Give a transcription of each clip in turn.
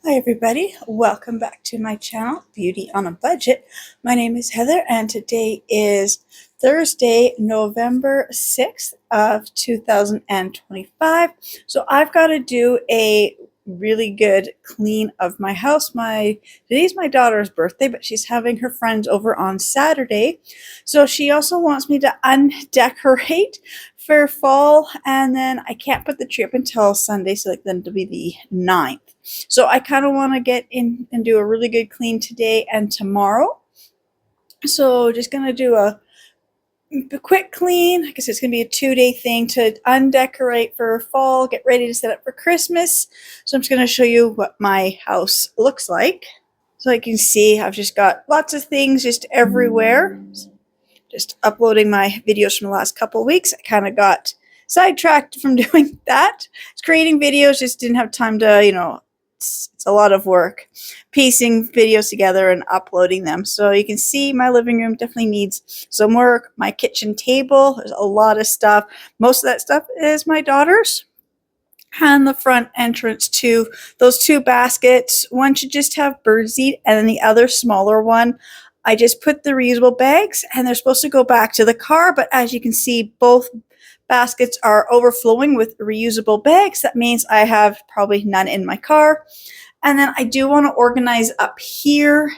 Hi everybody, welcome back to my channel, Beauty on a Budget. My name is Heather and today is Thursday, November 6th of 2025. So I've got to do a really good clean of my house. Today's my daughter's birthday, but she's having her friends over on Saturday. So she also wants me to undecorate for fall, and then I can't put the tree up until Sunday, so then it'll be the 9th. So I kind of want to get in and do a really good clean today and tomorrow. So just going to do a quick clean. I guess it's going to be a 2-day thing to undecorate for fall, get ready to set up for Christmas. So I'm just going to show you what my house looks like. So you can see I've just got lots of things just everywhere. Just uploading my videos from the last couple of weeks. I kind of got sidetracked from doing that. Just creating videos, just didn't have time to, it's a lot of work piecing videos together and uploading them. So you can see my living room definitely needs some work. My kitchen table, there's a lot of stuff. Most of that stuff is my daughter's. And the front entrance to those two baskets, one should just have birdseed and then the other smaller one, I just put the reusable bags and they're supposed to go back to the car, but as you can see, both baskets are overflowing with reusable bags. That means I have probably none in my car. And then I do want to organize up here.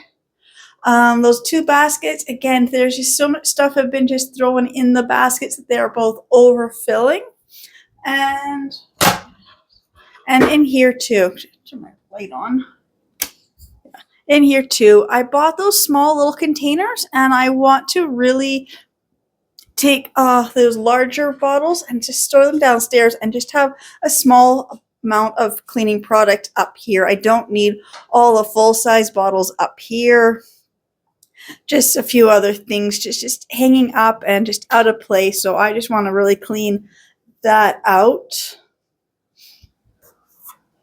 Those two baskets, again, there's just so much stuff I've been just throwing in the baskets that they're both overfilling. And in here too, turn my light on. In here too, I bought those small little containers and I want to really take those larger bottles and just store them downstairs and just have a small amount of cleaning product up here. I don't need all the full-size bottles up here. Just a few other things just hanging up and just out of place. So I just want to really clean that out.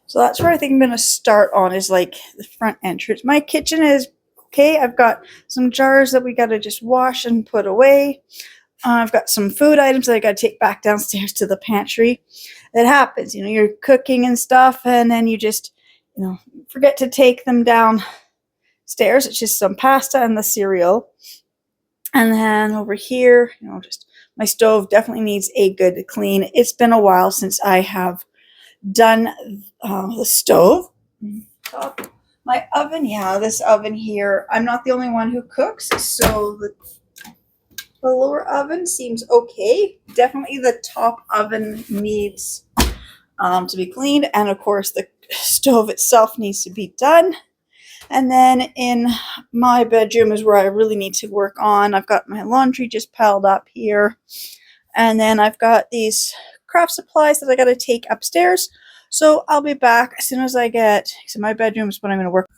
So that's where I think I'm going to start on, is like the front entrance. My kitchen is okay. I've got some jars that we got to just wash and put away. I've got some food items that I got to take back downstairs to the pantry. It happens, you're cooking and stuff, and then you just, forget to take them downstairs. It's just some pasta and the cereal. And then over here, just my stove definitely needs a good clean. It's been a while since I have done the stove. My oven, this oven here, I'm not the only one who cooks, so the lower oven seems okay. Definitely the top oven needs to be cleaned, and of course the stove itself needs to be done. And then in my bedroom is where I really need to work on. I've got my laundry just piled up here, and then I've got these craft supplies that I got to take upstairs. So I'll be back as soon as I get, so my bedroom is what I'm going to work.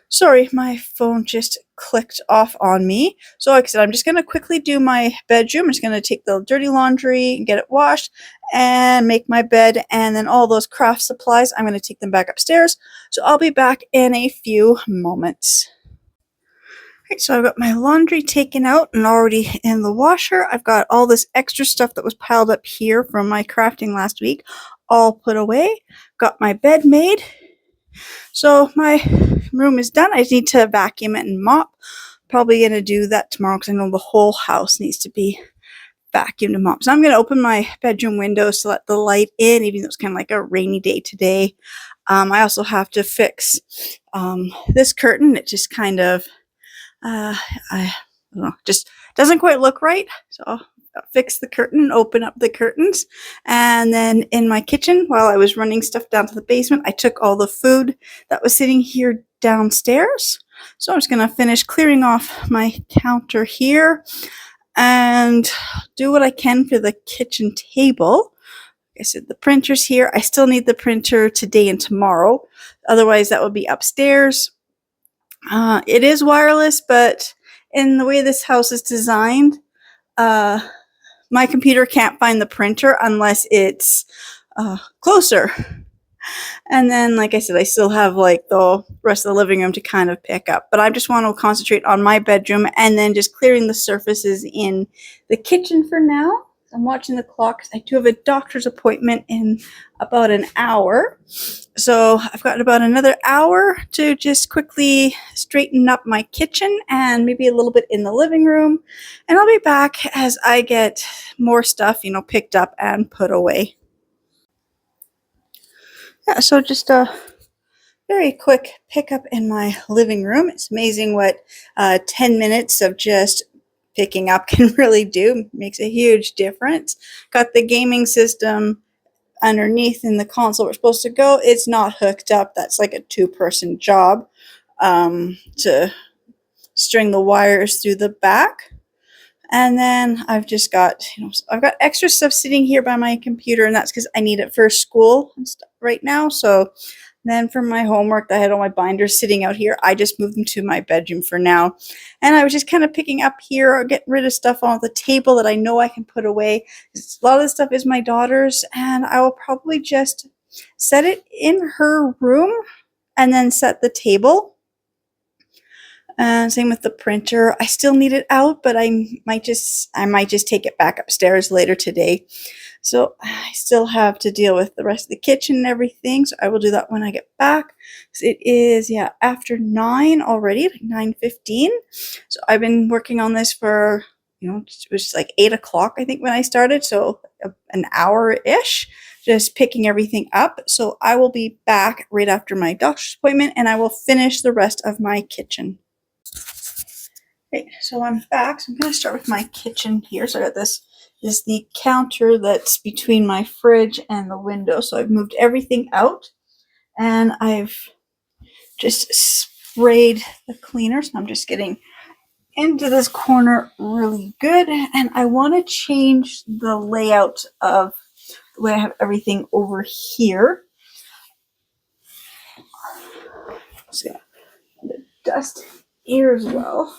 Sorry, my phone just clicked off on me. So like I said, I'm just going to quickly do my bedroom. I'm just going to take the dirty laundry and get it washed and make my bed. And then all those craft supplies, I'm going to take them back upstairs. So I'll be back in a few moments. Right, so I've got my laundry taken out and already in the washer. I've got all this extra stuff that was piled up here from my crafting last week all put away. Got my bed made. So my room is done. I just need to vacuum it and mop. Probably going to do that tomorrow because I know the whole house needs to be vacuumed and mopped. So I'm going to open my bedroom windows to let the light in, even though it's kind of like a rainy day today. I also have to fix this curtain. It just kind of I don't know, just doesn't quite look right. So I'll fix the curtain, open up the curtains. And then in my kitchen, while I was running stuff down to the basement, I took all the food that was sitting here downstairs. So I'm just going to finish clearing off my counter here and do what I can for the kitchen table. Like I said, the printer's here. I still need the printer today and tomorrow. Otherwise, that would be upstairs. It is wireless, but in the way this house is designed, my computer can't find the printer unless it's closer. And then, like I said, I still have like the rest of the living room to kind of pick up. But I just want to concentrate on my bedroom and then just clearing the surfaces in the kitchen for now. I'm watching the clock 'cause I do have a doctor's appointment in about an hour. So I've got about another hour to just quickly straighten up my kitchen and maybe a little bit in the living room. And I'll be back as I get more stuff, picked up and put away. Yeah, so just a very quick pickup in my living room. It's amazing what 10 minutes of just picking up can really do. Makes a huge difference. Got the gaming system underneath in the console we're supposed to go. It's not hooked up. That's like a two-person job to string the wires through the back. And then I've just got, I've got extra stuff sitting here by my computer, and that's because I need it for school and stuff right now. So then for my homework, I had all my binders sitting out here. I just moved them to my bedroom for now. And I was just kind of picking up here or getting rid of stuff on the table that I know I can put away. A lot of this stuff is my daughter's, and I will probably just set it in her room and then set the table. Same with the printer. I still need it out, but I might just take it back upstairs later today. So I still have to deal with the rest of the kitchen and everything. So I will do that when I get back. It is, after 9 already, like 9:15. So I've been working on this for, it was like 8 o'clock, I think, when I started. So an hour-ish, just picking everything up. So I will be back right after my doctor's appointment, and I will finish the rest of my kitchen. Okay, so I'm back. So I'm going to start with my kitchen here. So I got this is the counter that's between my fridge and the window. So I've moved everything out, and I've just sprayed the cleaner. So I'm just getting into this corner really good, and I want to change the layout of the way I have everything over here. So the dust here as well.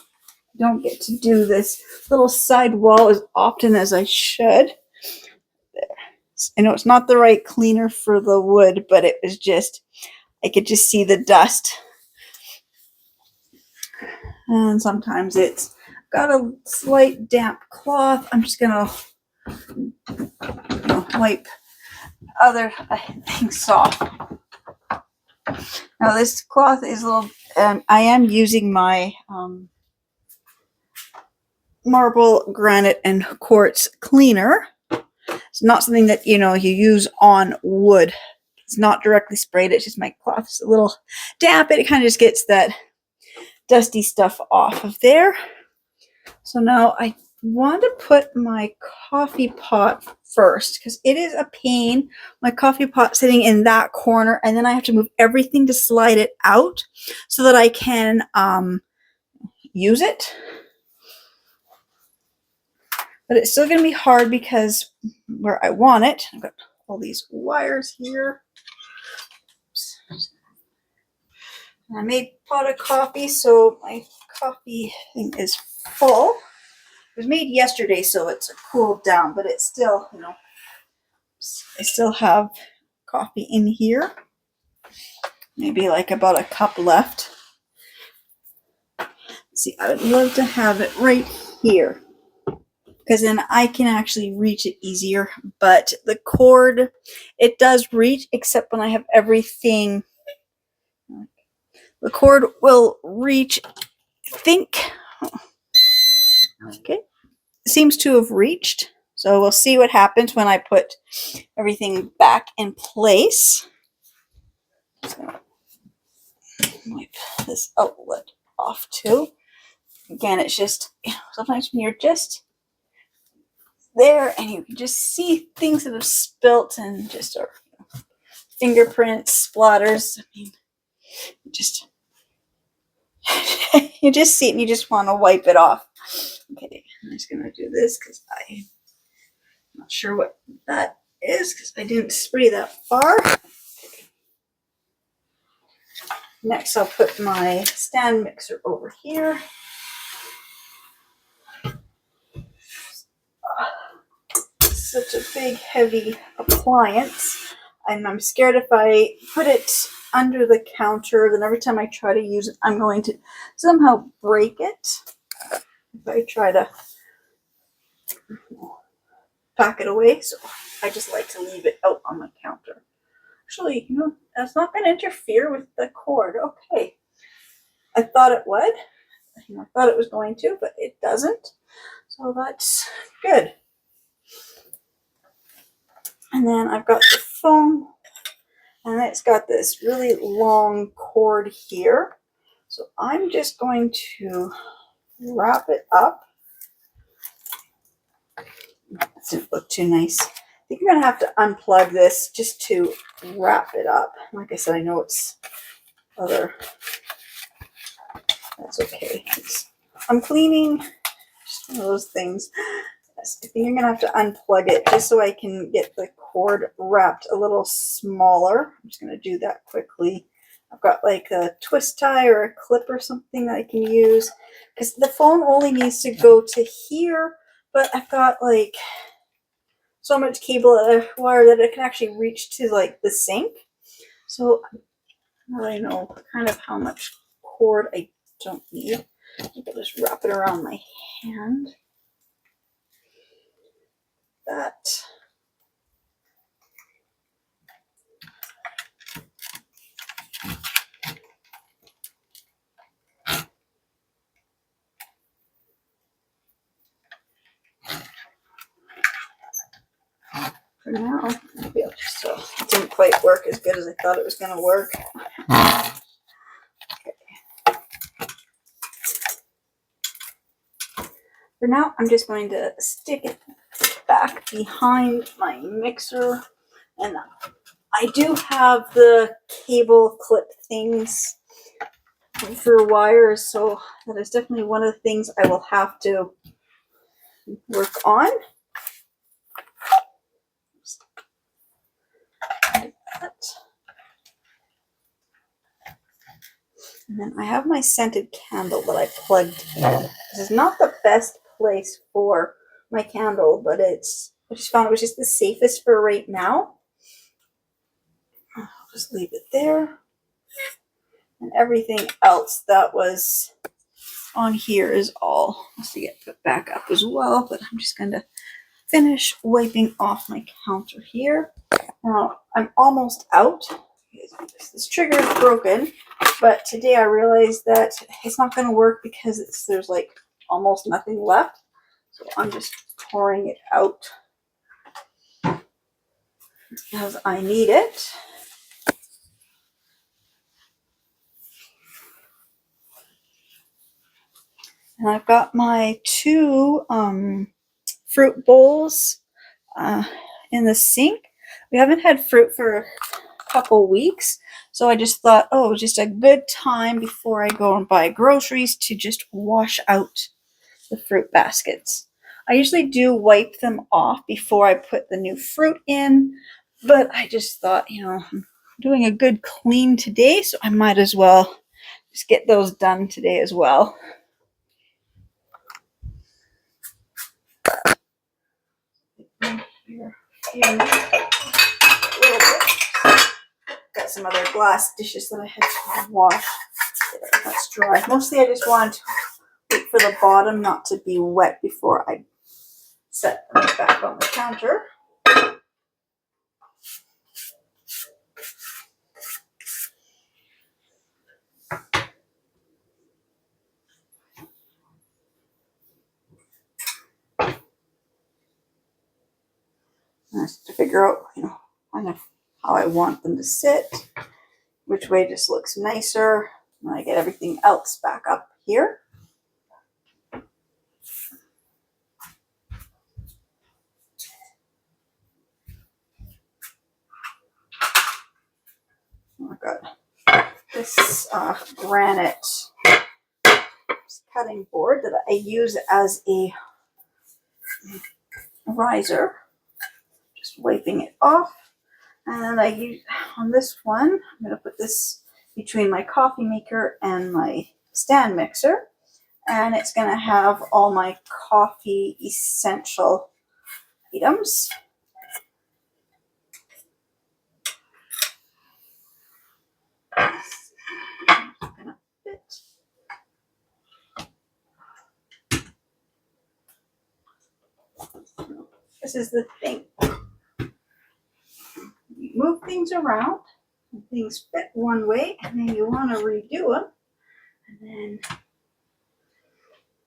Don't get to do this little side wall as often as I should. There. I know it's not the right cleaner for the wood, but it was just, I could just see the dust. And sometimes it's got a slight damp cloth. I'm just going to wipe other things off. Now this cloth is a little, I am using my marble, granite, and quartz cleaner. It's not something that you use on wood. It's not directly sprayed. It's just my cloth is a little damp, and it kind of just gets that dusty stuff off of there. So now I want to put my coffee pot first because it is a pain. My coffee pot sitting in that corner, and then I have to move everything to slide it out so that I can use it. But it's still going to be hard because where I want it, I've got all these wires here. Oops. And I made a pot of coffee, so my coffee thing is full. It was made yesterday, so it's cooled down, but it's still, I still have coffee in here. Maybe like about a cup left. See, I would love to have it right here, because then I can actually reach it easier. But the cord, it does reach, except when I have everything. The cord will reach, I think. Okay. It seems to have reached. So we'll see what happens when I put everything back in place. So, wipe this outlet off too. Again, it's just, sometimes when you're just there and you can just see things that have spilt and just fingerprints, splatters. I mean, just you just see it and you just want to wipe it off. Okay, I'm just gonna do this because I'm not sure what that is because I didn't spray that far. Okay. Next, I'll put my stand mixer over here. Such a big, heavy appliance, and I'm scared if I put it under the counter, then every time I try to use it, I'm going to somehow break it. If I try to pack it away, so I just like to leave it out on my counter. Actually, that's not going to interfere with the cord. Okay. I thought it would. I thought it was going to, but it doesn't. So that's good. And then I've got the phone, and it's got this really long cord here. So I'm just going to wrap it up. That didn't look too nice. I think you're going to have to unplug this just to wrap it up. Like I said, I know it's other. That's okay. I'm cleaning. Just one of those things. Yes, I think you're going to have to unplug it just so I can get the cord wrapped a little smaller. I'm just going to do that quickly. I've got like a twist tie or a clip or something that I can use because the phone only needs to go to here, but I've got like so much cable wire that it can actually reach to like the sink. So now I know kind of how much cord I don't need. I'll just wrap it around my hand. That. For now, maybe I'll just, it didn't quite work as good as I thought it was going to work. Okay. For now, I'm just going to stick it back behind my mixer, and I do have the cable clip things for wires, so that is definitely one of the things I will have to work on. Like that. And then I have my scented candle that I plugged in. This is not the best place for my candle, but I just found it was just the safest for right now. I'll just leave it there. And everything else that was on here is all has to get put back up as well, but I'm just going to finish wiping off my counter here. Now, I'm almost out. This trigger is broken, but today I realized that it's not going to work because there's like almost nothing left. So I'm just pouring it out as I need it. And I've got my two fruit bowls in the sink. We haven't had fruit for a couple weeks, so I just thought, oh, just a good time before I go and buy groceries to just wash out the fruit baskets. I usually do wipe them off before I put the new fruit in, but I just thought, I'm doing a good clean today, so I might as well just get those done today as well. Here, a little bit. Got some other glass dishes that I had to wash. That's dry. Mostly I just want to wait for the bottom not to be wet before I set them back on the counter. And I have to figure out, kind of how I want them to sit, which way just looks nicer. And I get everything else back up here. I've got this granite cutting board that I use as a riser. Just wiping it off. And I use, on this one, I'm going to put this between my coffee maker and my stand mixer. And it's going to have all my coffee essential items. this is the thing. You move things around, and things fit one way, and then you want to redo them, and then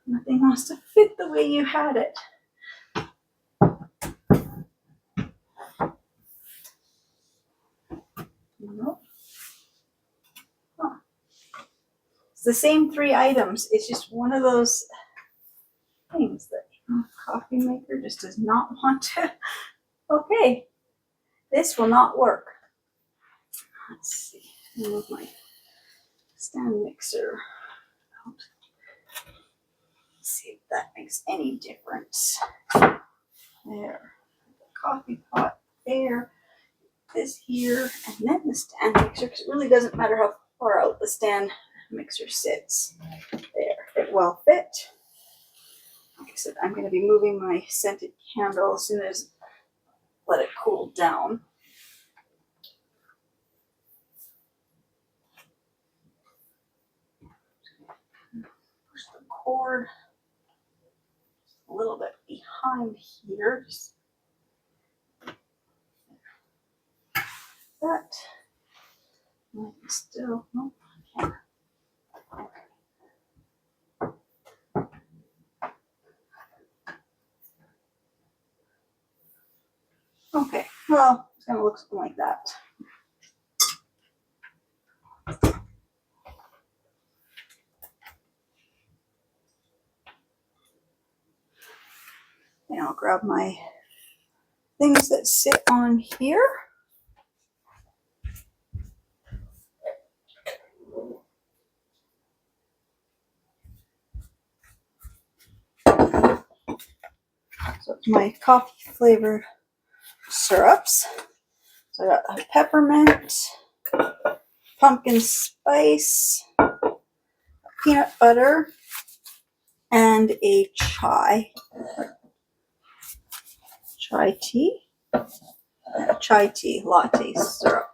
nothing wants to fit the way you had it. Nope. Huh. It's the same 3 items. It's just one of those things that coffee maker just does not want to. Okay, this will not work. Let's see. Move my stand mixer out. Let's see if that makes any difference. There. The coffee pot there. This here, and then the stand mixer, because it really doesn't matter how far out the stand mixer sits. There, it will fit. Like I said, I'm going to be moving my scented candle as soon as let it cool down. Push the cord a little bit behind here. Just that. I can still, nope, I can't. Okay, well, it's going to look something like that. And I'll grab my things that sit on here. So it's my coffee flavored syrups. So I got a peppermint, pumpkin spice, peanut butter, and a chai tea latte syrup.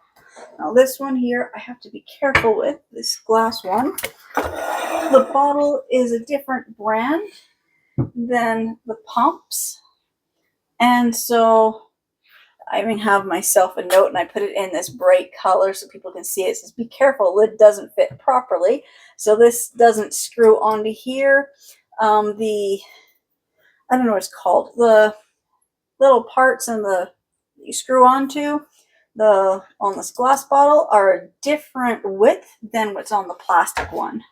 Now this one here I have to be careful with, this glass one. The bottle is a different brand than the pumps, and so I even have myself a note and I put it in this bright color so people can see it. It says, be careful, lid doesn't fit properly. So this doesn't screw onto here. I don't know what it's called, the little parts in the you screw onto on this glass bottle are a different width than what's on the plastic one.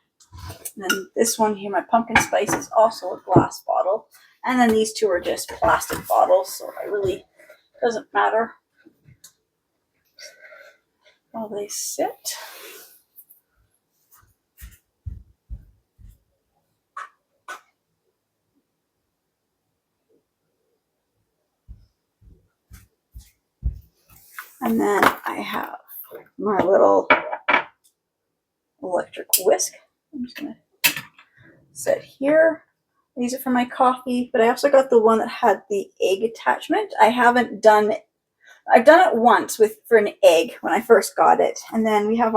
And then this one here, my pumpkin spice, is also a glass bottle. And then these 2 are just plastic bottles, so it really doesn't matter while they sit. And then I have my little electric whisk. I'm just going to set here. I use it for my coffee, but I also got the one that had the egg attachment. I've done it once for an egg when I first got it. And then we have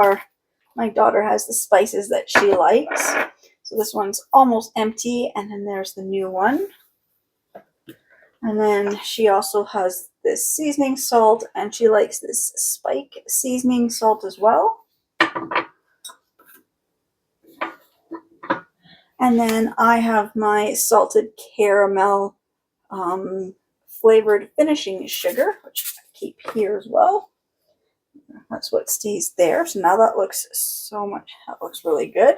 my daughter has the spices that she likes. So this one's almost empty, and then there's the new one. And then she also has this seasoning salt, and she likes this spike seasoning salt as well. And then I have my salted caramel flavored finishing sugar, which I keep here as well. That's what stays there. So now that looks really good.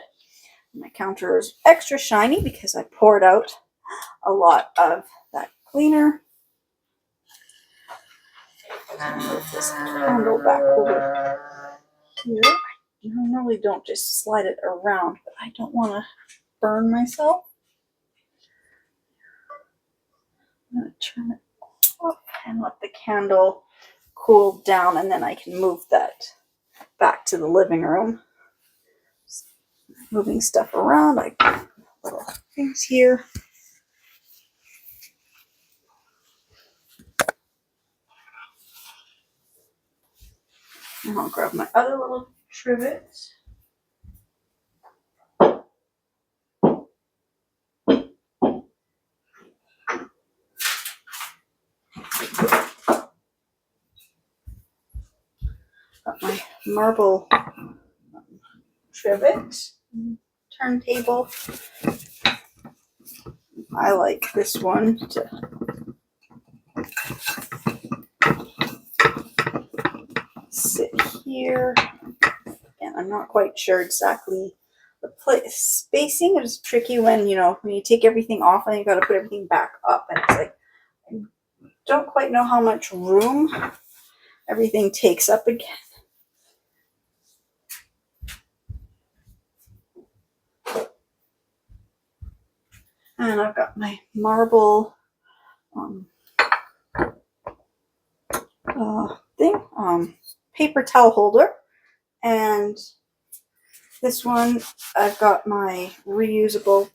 My counter is extra shiny because I poured out a lot of that cleaner. Move this candle back over here. I normally don't just slide it around, but I don't want to burn myself. I'm going to turn it off and let the candle cool down, and then I can move that back to the living room. Moving stuff around, like little things here. And I'll grab my other little trivet. Got my marble trivet turntable. I like this one to sit here. And I'm not quite sure exactly the spacing is tricky when, you know, when you take everything off and you got to put everything back up, and it's like I don't quite know how much room everything takes up again. And I've got my marble paper towel holder, and this one I've got my reusable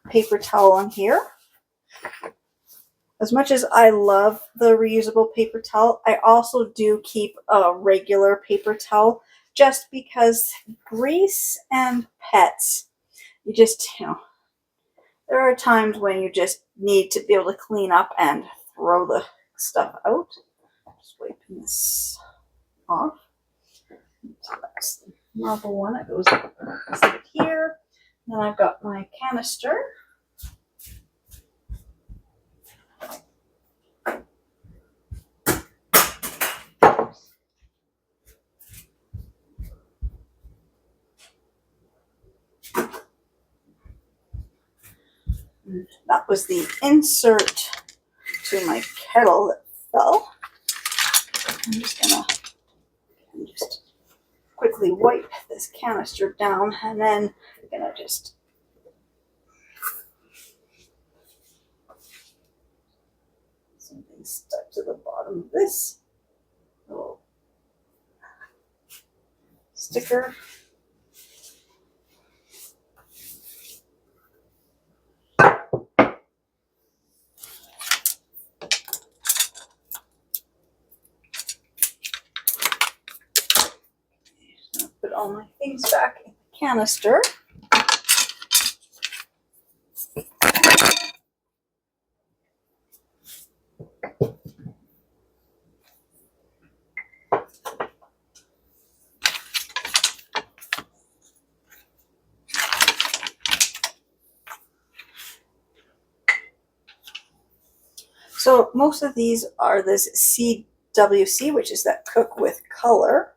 paper towel on here. As much as I love the reusable paper towel, I also do keep a regular paper towel just because grease and pets, you just, you know, there are times when you just need to be able to clean up and throw the stuff out. Just wiping this off. So that's the marble one that goes here. Then I've got my canister. That was the insert to my kettle that fell. I'm just gonna quickly wipe this canister down, and then I'm gonna just something stuck to the bottom of this little sticker. Put all my things back in the canister. So most of these are this CWC, which is that cook with color.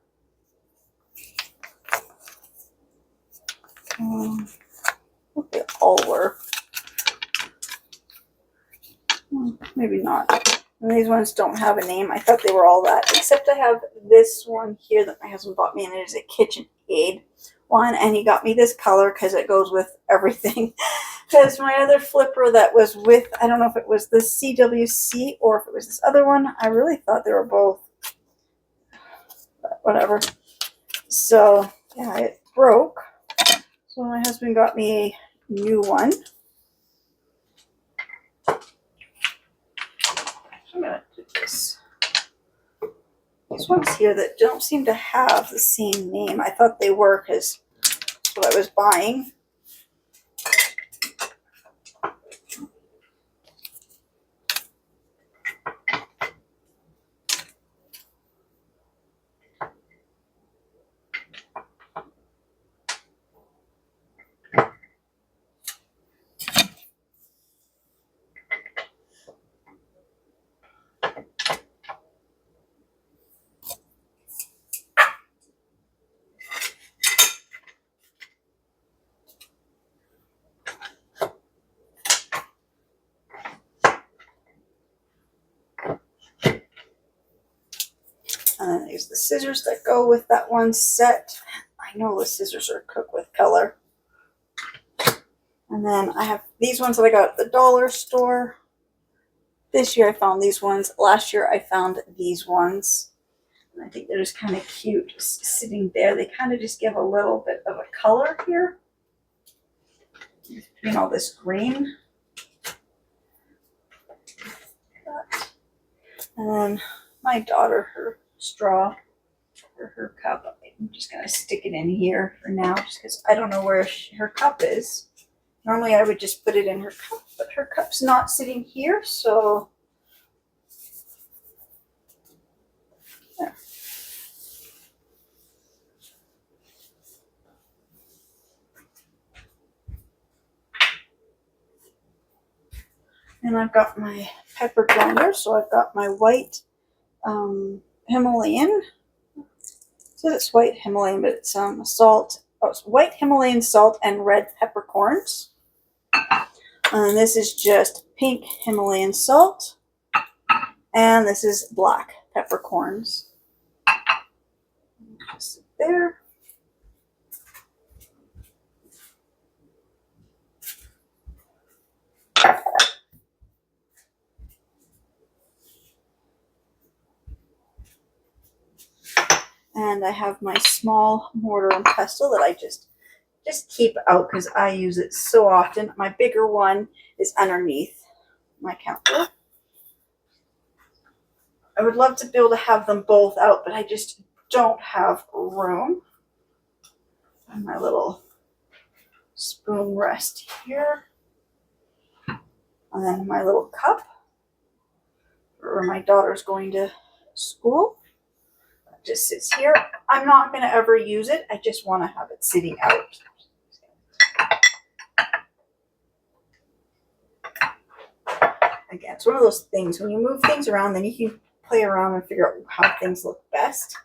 What they all were. Maybe not. And these ones don't have a name. I thought they were all that, except I have this one here that my husband bought me, and it is a KitchenAid one, and he got me this color because it goes with everything. Because my other flipper that was with, I don't know if it was the CWC or if it was this other one. I really thought they were both. But whatever. So, yeah, it broke. So my husband got me a new one. I'm going to do this. These ones here that don't seem to have the same name. I thought they were because that's what I was buying. And then there's the scissors that go with that one set. I know the scissors are cook with color. And then I have these ones that I got at the dollar store. This year I found these ones. Last year I found these ones. And I think they're just kind of cute just sitting there. They kind of just give a little bit of a color here. Between all this green. And then my daughter, her straw for her cup. I'm just going to stick it in here for now just because I don't know where her cup is. Normally I would just put it in her cup, but her cup's not sitting here, so there. And I've got my pepper blender, so I've got my white Himalayan. So it's white Himalayan, but it's salt. Oh, it's white Himalayan salt and red peppercorns. And this is just pink Himalayan salt. And this is black peppercorns. Just there. And I have my small mortar and pestle that I just keep out because I use it so often. My bigger one is underneath my counter. I would love to be able to have them both out, but I just don't have room. And my little spoon rest here. And then my little cup where my daughter's going to school. It just sits here. I'm not going to ever use it. I just want to have it sitting out. Again, it's one of those things. When you move things around, then you can play around and figure out how things look best.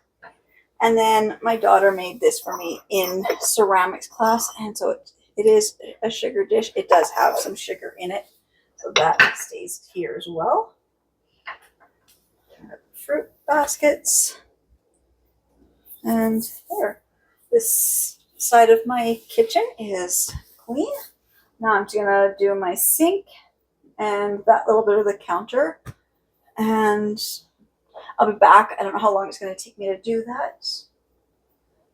And then my daughter made this for me in ceramics class. And so it is a sugar dish. It does have some sugar in it. So that stays here as well. Fruit baskets. And there. This side of my kitchen is clean. Now I'm just going to do my sink and that little bit of the counter. And I'll be back. I don't know how long it's going to take me to do that.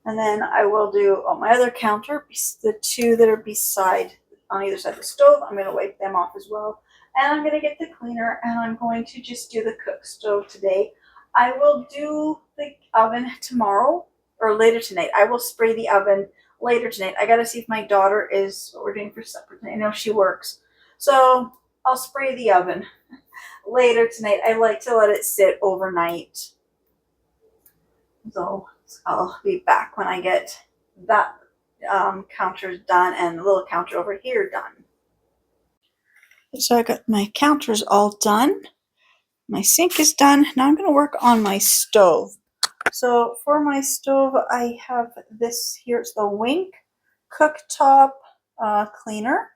And then I will do on my other counter, the two that are beside on either side of the stove. I'm going to wipe them off as well. And I'm going to get the cleaner and I'm going to just do the cook stove today. I will do the oven tomorrow or later tonight. I will spray the oven later tonight. I got to see if my daughter is what we're doing for supper tonight. I know she works. So I'll spray the oven later tonight. I like to let it sit overnight. So I'll be back when I get that counter done and the little counter over here done. So I got my counters all done. My sink is done. Now I'm going to work on my stove. So for my stove, I have this here. It's the Wink cooktop cleaner.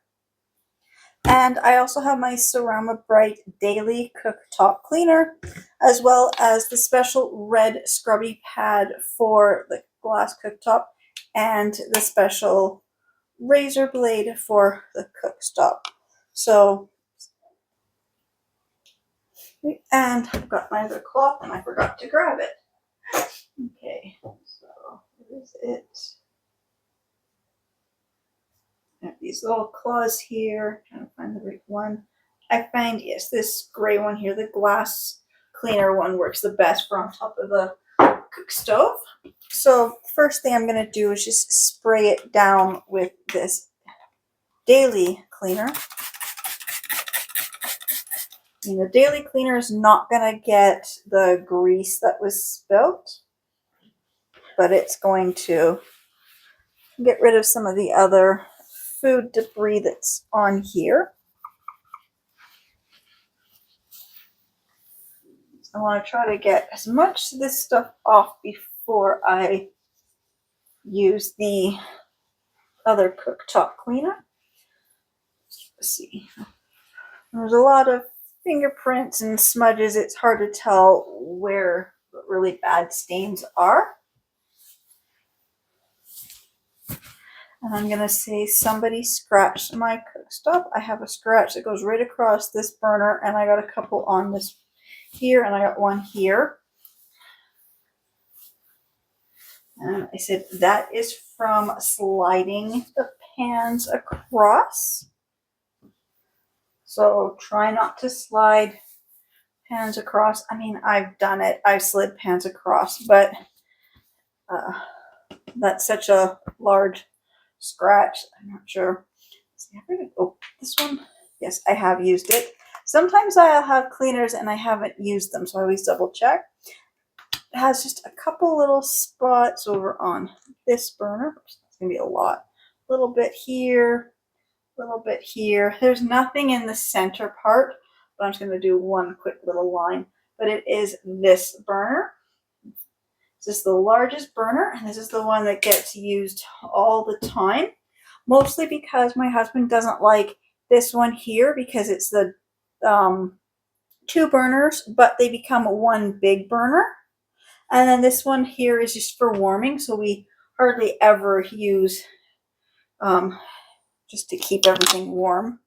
And I also have my Cerama Bright Daily Cooktop Cleaner, as well as the special red scrubby pad for the glass cooktop and the special razor blade for the cooktop. So, and I've got my other cloth and I forgot to grab it. Okay, so where is it? I have these little claws here. Trying to find the right one. I find, yes, this gray one here, the glass cleaner one works the best for on top of the cook stove. So first thing I'm going to do is just spray it down with this daily cleaner. And the daily cleaner is not going to get the grease that was spilt, but it's going to get rid of some of the other food debris that's on here. I want to try to get as much of this stuff off before I use the other cooktop cleaner. Let's see. There's a lot of fingerprints and smudges. It's hard to tell where the really bad stains are. And I'm going to say somebody scratched my cooktop. I have a scratch that goes right across this burner, and I got a couple on this here, and I got one here. And I said that is from sliding the pans across. So try not to slide pans across. I mean, I've done it. I've slid pans across, but that's such a large scratch. I'm not sure. Oh, this one. Yes, I have used it. Sometimes I'll have cleaners and I haven't used them, so I always double check. It has just a couple little spots over on this burner. It's going to be a lot. A little bit here, a little bit here. There's nothing in the center part, but I'm just going to do one quick little line. But it is this burner. This is the largest burner, and this is the one that gets used all the time. Mostly because my husband doesn't like this one here because it's the two burners, but they become one big burner. And then this one here is just for warming, so we hardly ever use just to keep everything warm.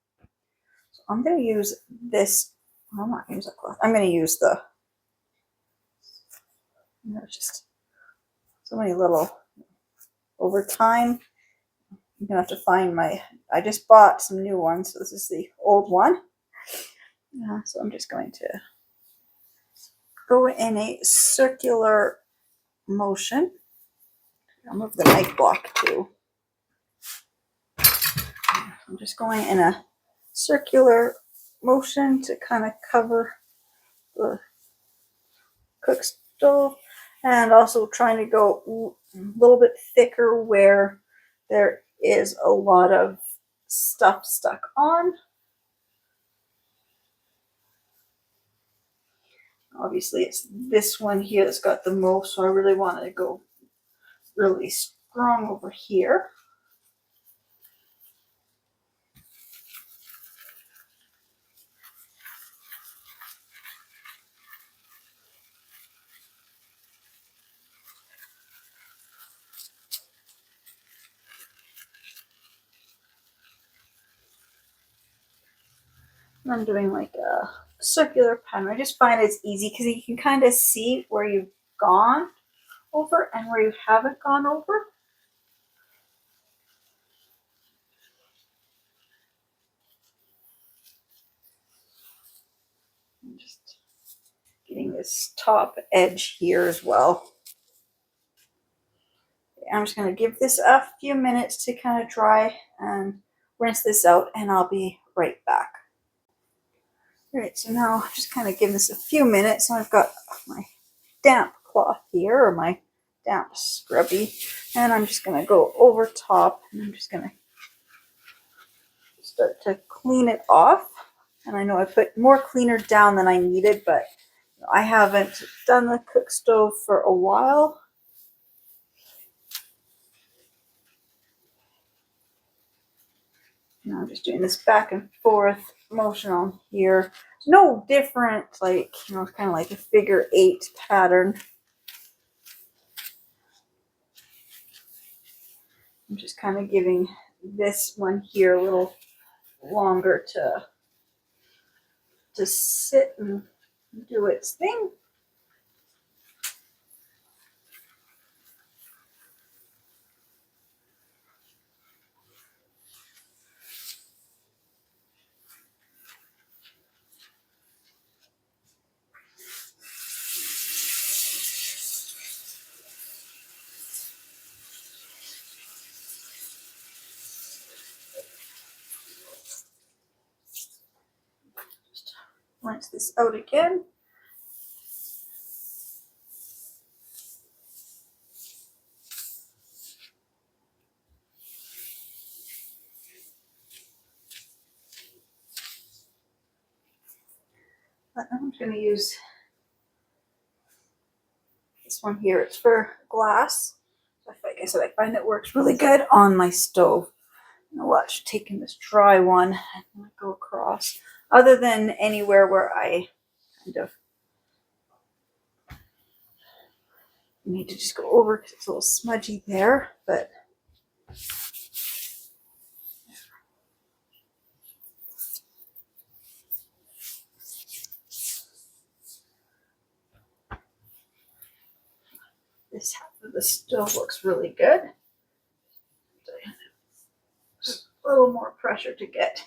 So I'm going to use this. I'm not going to use a cloth. I'm going to use the. There's just so many little. Over time, I'm going to have to find my. I just bought some new ones, so this is the old one. So I'm just going to go in a circular motion. I'll move the mic block too. I'm just going in a circular motion to kind of cover the cook stove, and also trying to go a little bit thicker where there is a lot of stuff stuck on. Obviously it's this one here that's got the most, so I really wanted to go really strong over here. And I'm doing like a circular pattern. I just find it's easy because you can kind of see where you've gone over and where you haven't gone over. I'm just getting this top edge here as well. I'm just going to give this a few minutes to kind of dry and rinse this out, and I'll be right back. All right, so now I'm just kind of giving this a few minutes. So I've got my damp cloth here, or my damp scrubby, and I'm just going to go over top, and I'm just going to start to clean it off. And I know I put more cleaner down than I needed, but I haven't done the cook stove for a while. Now I'm just doing this back and forth motion on here. It's no different, like, it's kind of like a figure 8 pattern. I'm just kind of giving this one here a little longer to sit and do its thing. Just rinse this out again. I'm going to use this one here. It's for glass. Like I said, I find it works really good on my stove. I'll watch taking this dry one and go across. Other than anywhere where I kind of need to just go over because it's a little smudgy there, but this half of the stove looks really good. Just a little more pressure to get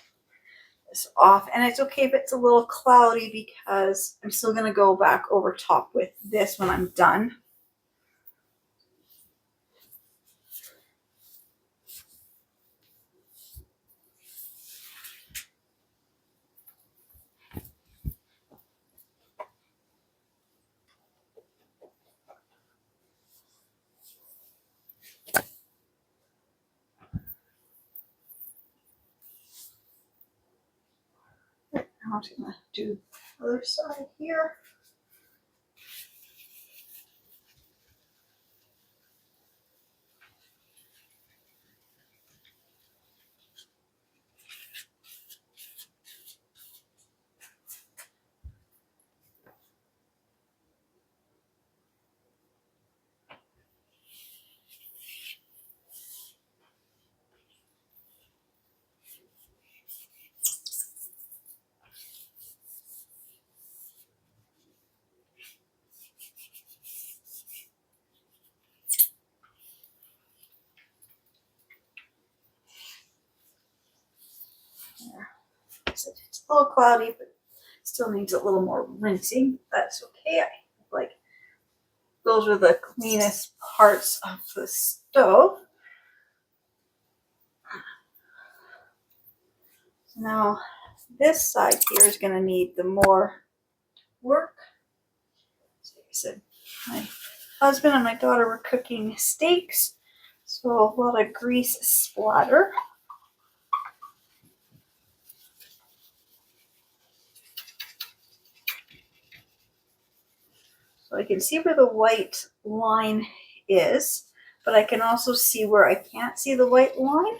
this off, and it's okay if it's a little cloudy because I'm still going to go back over top with this when I'm done. I'm just gonna do the other side here. There. It's a little cloudy, but still needs a little more rinsing. That's okay. I like those are the cleanest parts of the stove. So now this side here is going to need the more work. So like I said, my husband and my daughter were cooking steaks, so a lot of grease splatter. So I can see where the white line is, but I can also see where I can't see the white line.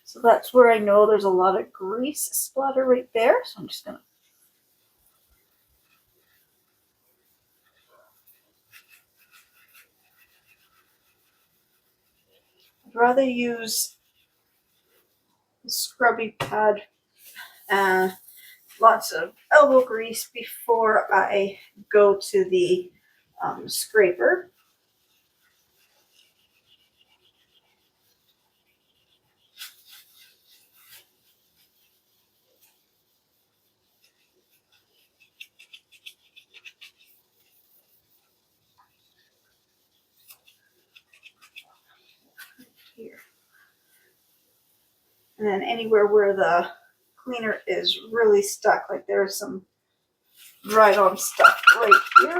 So that's where I know there's a lot of grease splatter right there. So I'm just gonna I'd rather use the scrubby pad, lots of elbow grease before I go to the scraper. Here. And then anywhere where the cleaner is really stuck, like there's some right on stuff right here.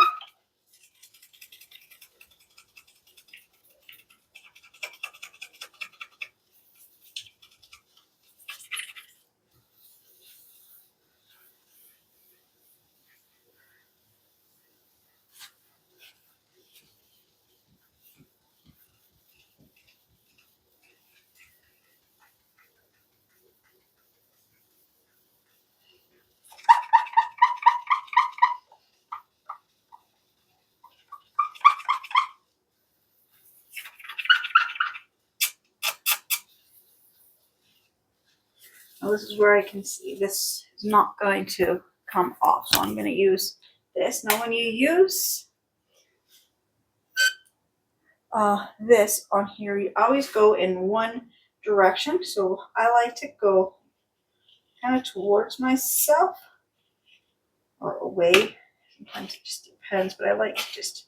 Now this is where I can see this is not going to come off, so I'm going to use this. Now when you use this on here, you always go in one direction. So I like to go kind of towards myself or away. Sometimes it just depends, but I like to just,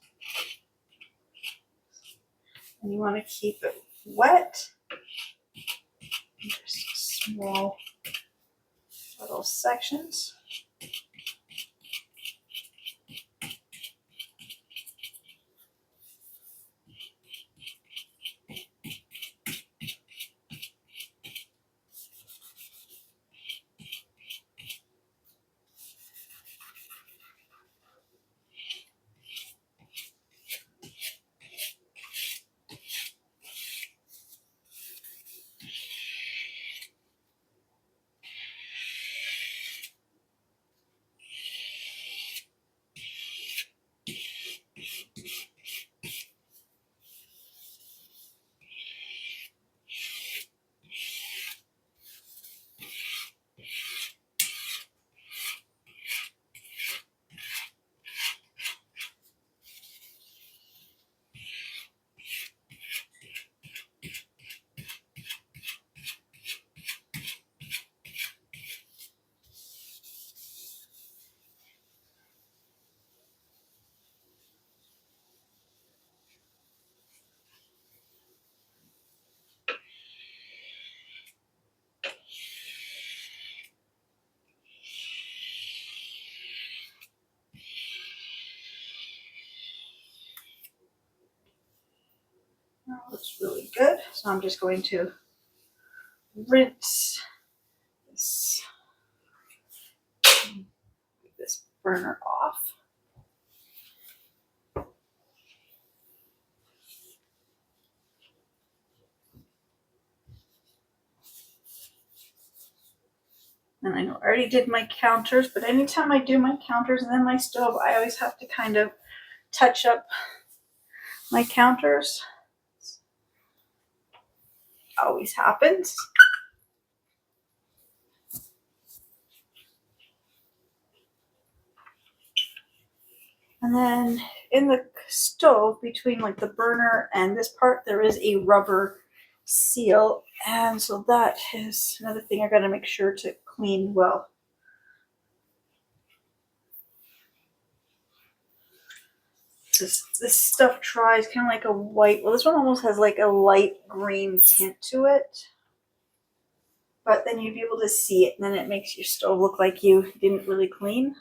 and you want to keep it wet. Just small little sections. That looks really good. So I'm just going to rinse this burner off. And I know I already did my counters, but anytime I do my counters and then my stove, I always have to kind of touch up my counters. Always happens. And then in the stove, between like the burner and this part, there is a rubber seal. And so that is another thing I gotta make sure to clean well. This stuff dries kind of like a white, well, this one almost has like a light green tint to it. But then you'd be able to see it, and then it makes your stove look like you didn't really clean.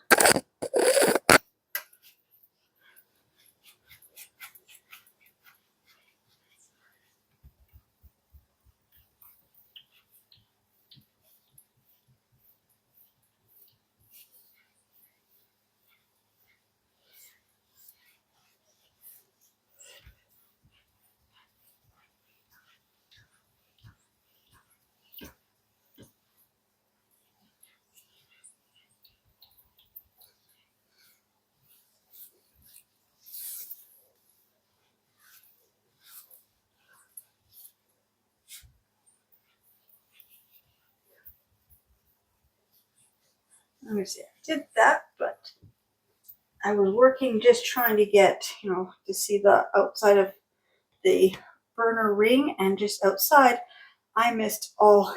Let me see, I did that, but I was working just trying to get, to see the outside of the burner ring, and just outside, I missed all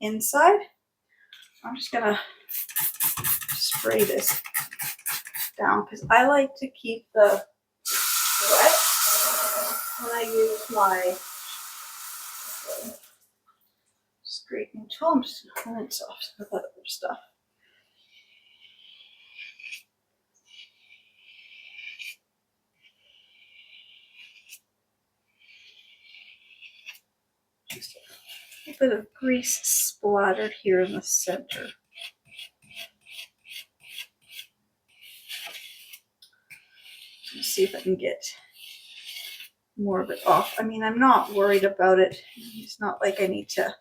inside. I'm just gonna spray this down because I like to keep the wet when I use my scraping tool. I'm just gonna rinse off some of that other stuff. Just a bit of grease splattered here in the center. Let's see if I can get more of it off. I mean, I'm not worried about it. It's not like I need to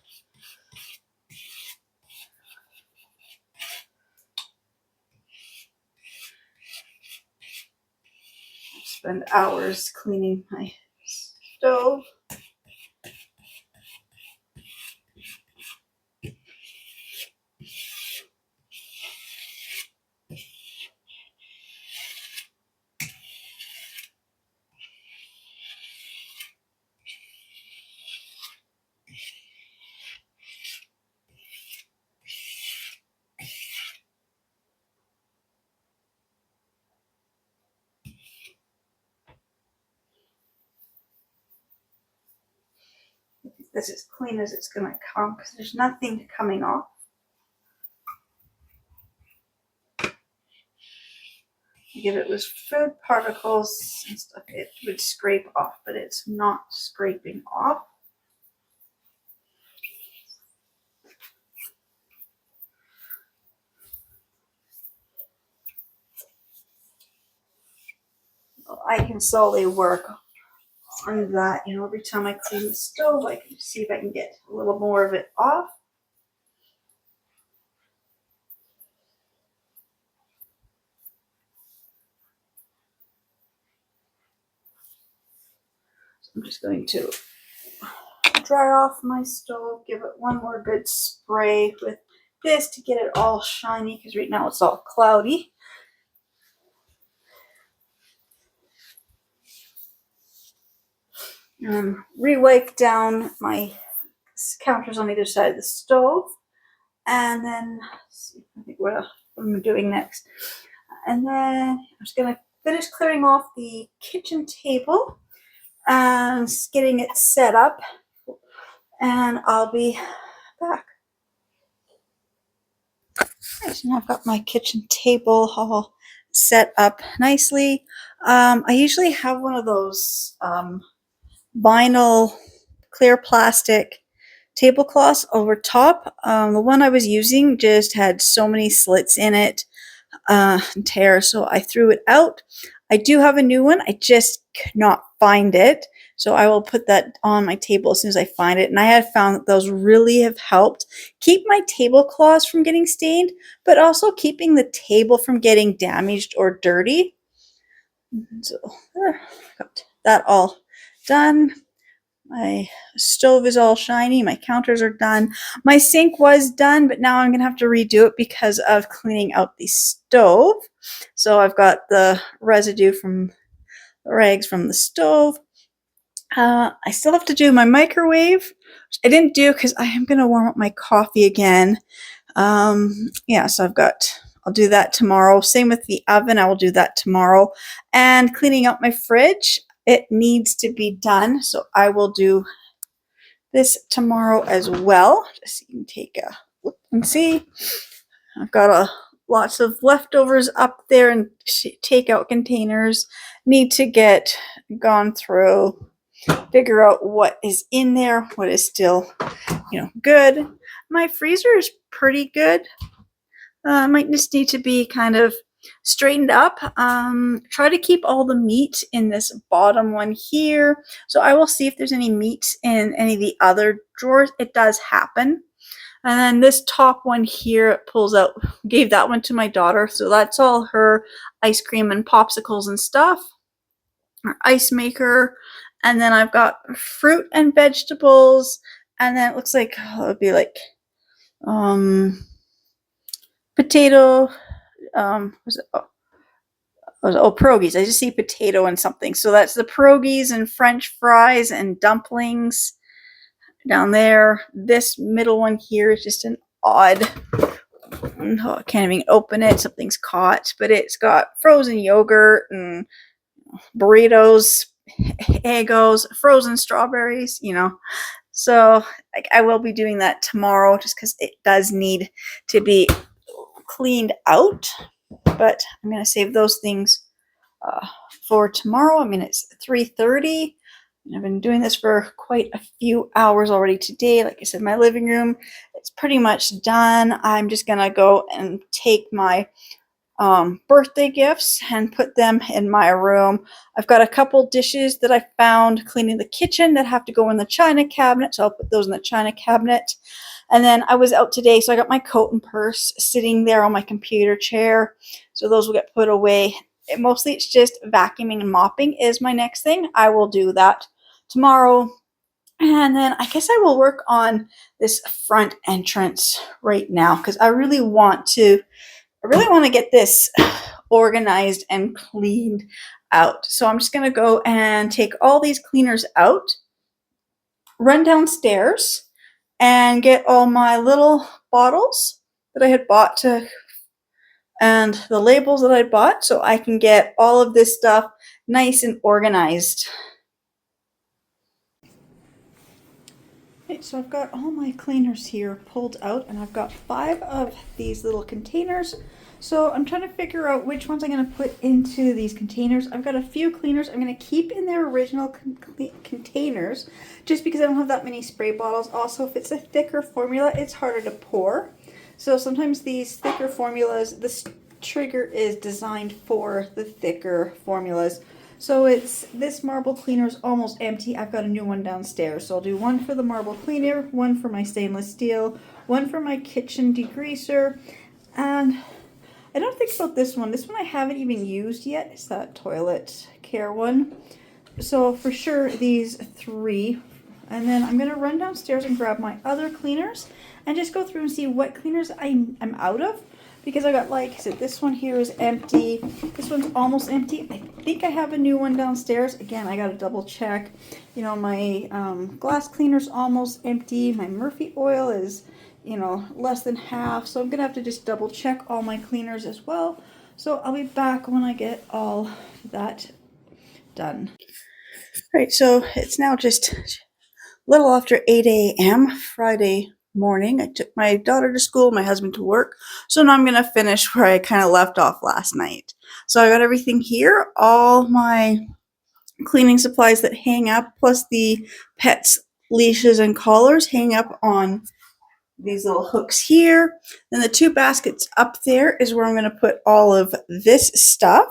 spend hours cleaning my stove. This is clean as it's going to come because there's nothing coming off. If it was food particles and stuff, it would scrape off, but it's not scraping off. Well, I can slowly work on that. Every time I clean the stove, I can see if I can get a little more of it off. So I'm just going to dry off my stove, give it one more good spray with this to get it all shiny, because right now it's all cloudy. Re-wipe down my counters on either side of the stove, and then let's see, I think what I'm doing next. And then I'm just gonna finish clearing off the kitchen table and getting it set up, and I'll be back. Right, so now I've got my kitchen table all set up nicely. I usually have one of those vinyl clear plastic tablecloths over top. The one I was using just had so many slits in it. tear, so I threw it out. I do have a new one. I just could not find it. So I will put that on my table as soon as I find it. And I have found that those really have helped keep my tablecloths from getting stained, but also keeping the table from getting damaged or dirty. So there, got that all done. My stove is all shiny. My counters are done. My sink was done, but now I'm going to have to redo it because of cleaning out the stove. So I've got the residue from the rags from the stove. I still have to do my microwave, which I didn't do because I am going to warm up my coffee again. Yeah, so I'll do that tomorrow. Same with the oven. I will do that tomorrow. And cleaning out my fridge, it needs to be done. So I will do this tomorrow as well. Just so you can take a look and see. I've got lots of leftovers up there and takeout containers. Need to get gone through, figure out what is in there, what is still, good. My freezer is pretty good. Might just need to be kind of straightened up. Try to keep all the meat in this bottom one here. So I will see if there's any meat in any of the other drawers. It does happen. And then this top one here, it pulls out, gave that one to my daughter. So that's all her ice cream and popsicles and stuff. Our ice maker. And then I've got fruit and vegetables. And then it looks like it would be like potato, was it? Pierogies. I just see potato and something. So that's the pierogies and French fries and dumplings down there. This middle one here is just an odd, I can't even open it. Something's caught, but it's got frozen yogurt and burritos, Eggos, frozen strawberries, So I will be doing that tomorrow just because it does need to be cleaned out. But I'm going to save those things for tomorrow. I mean, it's 3:30. I've been doing this for quite a few hours already today. Like I said, my living room is pretty much done. I'm just going to go and take my birthday gifts and put them in my room. I've got a couple dishes that I found cleaning the kitchen that have to go in the china cabinet, so I'll put those in the china cabinet. And then I was out today, so I got my coat and purse sitting there on my computer chair, so those will get put away. Mostly it's just vacuuming and mopping is my next thing. I will do that tomorrow. And then I guess I will work on this front entrance right now because I really want to get this organized and cleaned out. So I'm just going to go and take all these cleaners out, run downstairs, and get all my little bottles that I had bought and the labels that I bought so I can get all of this stuff nice and organized. Okay, so I've got all my cleaners here pulled out and I've got 5 of these little containers. So I'm trying to figure out which ones I'm going to put into these containers. I've got a few cleaners I'm going to keep in their original containers just because I don't have that many spray bottles. Also, if it's a thicker formula, it's harder to pour. So sometimes these thicker formulas, this trigger is designed for the thicker formulas. So this marble cleaner is almost empty. I've got a new one downstairs. So I'll do one for the marble cleaner, one for my stainless steel, one for my kitchen degreaser, and I don't think about this one. This one I haven't even used yet. It's that toilet care one. So for sure these 3. And then I'm going to run downstairs and grab my other cleaners and just go through and see what cleaners I'm out of. Because I got, like I said, this one here is empty. This one's almost empty. I think I have a new one downstairs. Again, I got to double check. My glass cleaner's almost empty. My Murphy oil is, less than half. So I'm going to have to just double check all my cleaners as well. So I'll be back when I get all that done. All right, so it's now just a little after 8 a.m. Friday morning. I took my daughter to school, my husband to work. So now I'm going to finish where I kind of left off last night. So I got everything here, all my cleaning supplies that hang up, plus the pets' leashes and collars hang up on these little hooks here. Then the 2 baskets up there is where I'm going to put all of this stuff.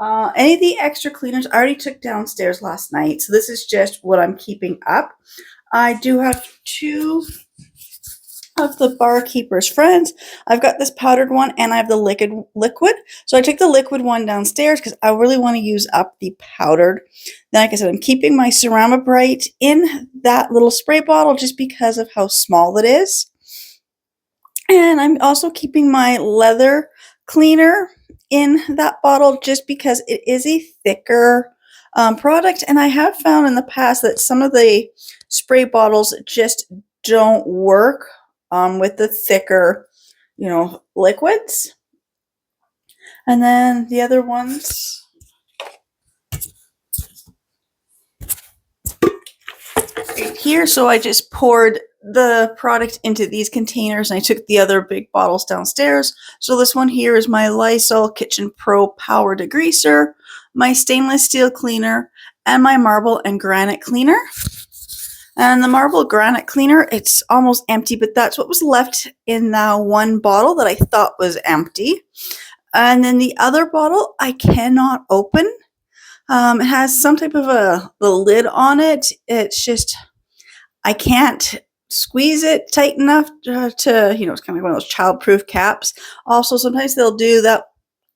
Any of the extra cleaners I already took downstairs last night, so this is just what I'm keeping up. I do have 2 of the Barkeeper's Friends. I've got this powdered one and I have the liquid. So I took the liquid one downstairs because I really want to use up the powdered. Then, like I said, I'm keeping my Cerama Bright in that little spray bottle just because of how small it is. And I'm also keeping my leather cleaner in that bottle just because it is a thicker product. And I have found in the past that some of the spray bottles just don't work with the thicker, liquids. And then the other ones right here. So I just poured the product into these containers and I took the other big bottles downstairs. So this one here is my Lysol Kitchen Pro Power Degreaser, my stainless steel cleaner, and my marble and granite cleaner. And the marble granite cleaner, it's almost empty, but that's what was left in that one bottle that I thought was empty. And then the other bottle I cannot open. It has some type of the lid on it. It's just, I can't squeeze it tight enough to, it's kind of like one of those child-proof caps. Also, sometimes they'll do that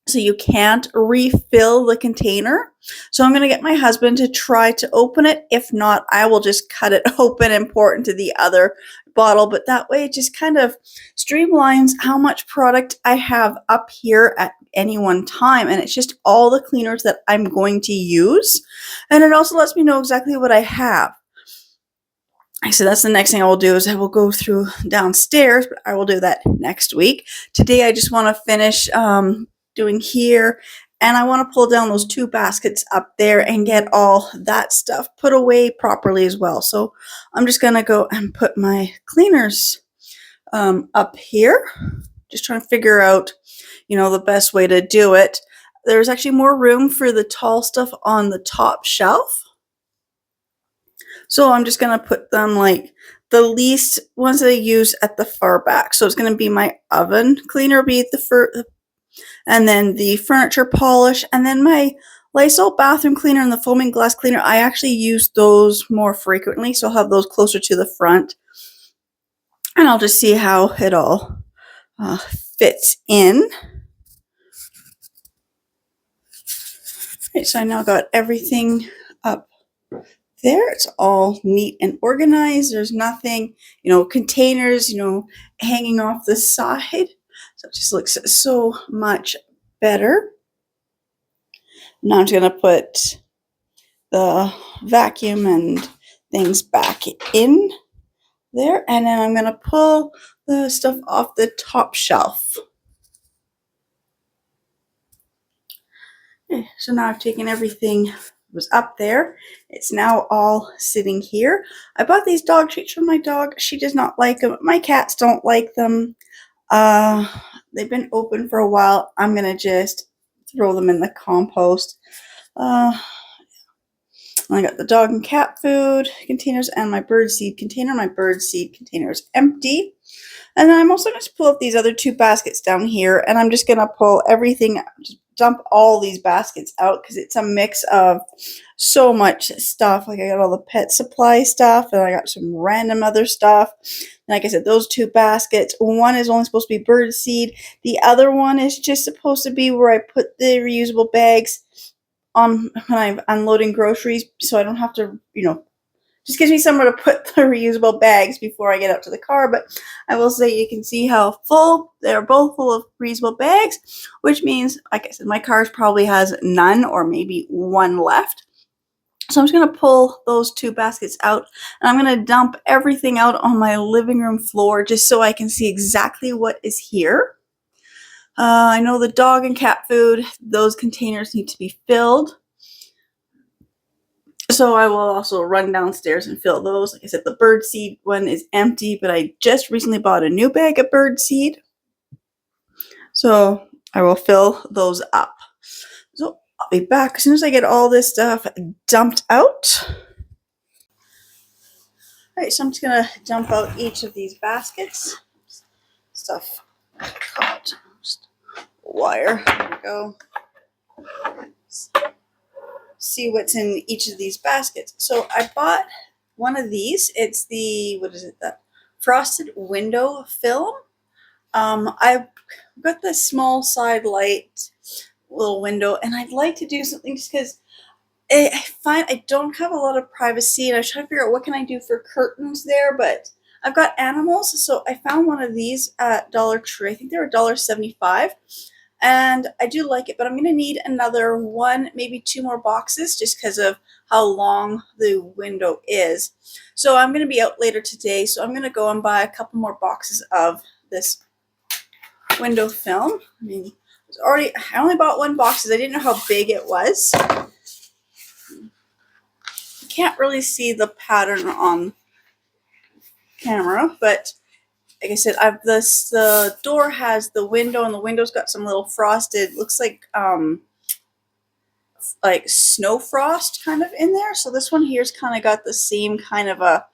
so you can't refill the container. So I'm going to get my husband to try to open it. If not, I will just cut it open and pour it into the other bottle. But that way it just kind of streamlines how much product I have up here at any one time. And it's just all the cleaners that I'm going to use. And it also lets me know exactly what I have. So that's the next thing I will do is I will go through downstairs, but I will do that next week. Today I just want to finish doing here, and I want to pull down those 2 baskets up there and get all that stuff put away properly as well. So I'm just gonna go and put my cleaners up here, just trying to figure out the best way to do it. There's actually more room for the tall stuff on the top shelf, so I'm just gonna put them like the least ones that I use at the far back. So it's gonna be my oven cleaner be at the and then the furniture polish, and then my Lysol bathroom cleaner and the foaming glass cleaner. I actually use those more frequently, so I'll have those closer to the front. And I'll just see how it all fits in. Okay, so I now got everything up there. It's all neat and organized. There's nothing, containers, hanging off the side. So it just looks so much better. Now I'm just going to put the vacuum and things back in there. And then I'm going to pull the stuff off the top shelf. Okay, so now I've taken everything that was up there. It's now all sitting here. I bought these dog treats for my dog. She does not like them. My cats don't like them. They've been open for a while. I'm going to just throw them in the compost. I got the dog and cat food containers and my bird seed container. My bird seed container is empty. And then I'm also going to pull up these other 2 baskets down here, and I'm just going to pull everything, just dump all these baskets out because it's a mix of so much stuff. Like I got all the pet supply stuff, and I got some random other stuff. And like I said, those 2 baskets, one is only supposed to be bird seed. The other one is just supposed to be where I put the reusable bags on when I'm unloading groceries, so I don't have to, just gives me somewhere to put the reusable bags before I get out to the car. But I will say you can see how full, they're both full of reusable bags, which means, like I said, my car probably has none or maybe 1 left. So I'm just going to pull those 2 baskets out, and I'm going to dump everything out on my living room floor just so I can see exactly what is here. I know the dog and cat food, those containers need to be filled. So I will also run downstairs and fill those. Like I said, the bird seed one is empty, but I just recently bought a new bag of bird seed. So I will fill those up. So I'll be back as soon as I get all this stuff dumped out. Alright, so I'm just gonna dump out each of these baskets. Stuff caught. Wire. There we go. See what's in each of these baskets. So I bought one of these. It's the, what is it, the frosted window film. I've got this small side light little window, and I'd like to do something just because I find I don't have a lot of privacy, and I was trying to figure out what can I do for curtains there, but I've got animals, so I found one of these at Dollar Tree. I think they were $1.75, and I do like it, but I'm going to need another one, maybe two more boxes, just because of how long the window is. So I'm going to be out later today, so I'm going to go and buy a couple more boxes of this window film. I mean, I only bought one box because I didn't know how big it was. You can't really see the pattern on camera, but like I said, the door has the window, and the window's got some little frosted, looks like snow frost kind of in there. So this one here's kind of got the same kind of a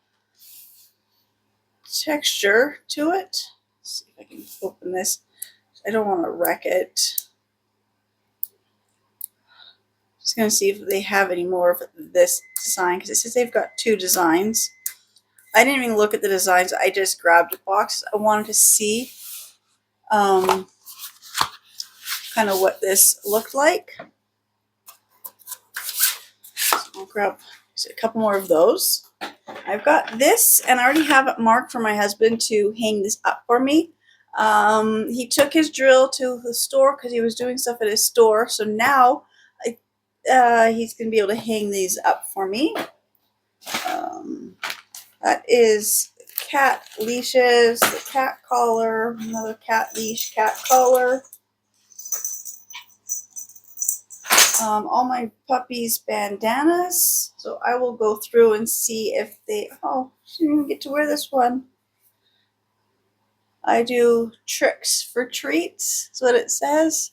texture to it. Let's see if I can open this. I don't want to wreck it. Just gonna see if they have any more of this design, because it says they've got two designs. I didn't even look at the designs. I just grabbed a box. I wanted to see kind of what this looked like. So I'll grab a couple more of those. I've got this, and I already have it marked for my husband to hang this up for me. He took his drill to the store because he was doing stuff at his store. So now he's going to be able to hang these up for me. That is cat leashes, the cat collar, another cat leash, cat collar. All my puppies' bandanas. So I will go through and see if they, oh, she didn't even get to wear this one. I do tricks for treats, that's what it says.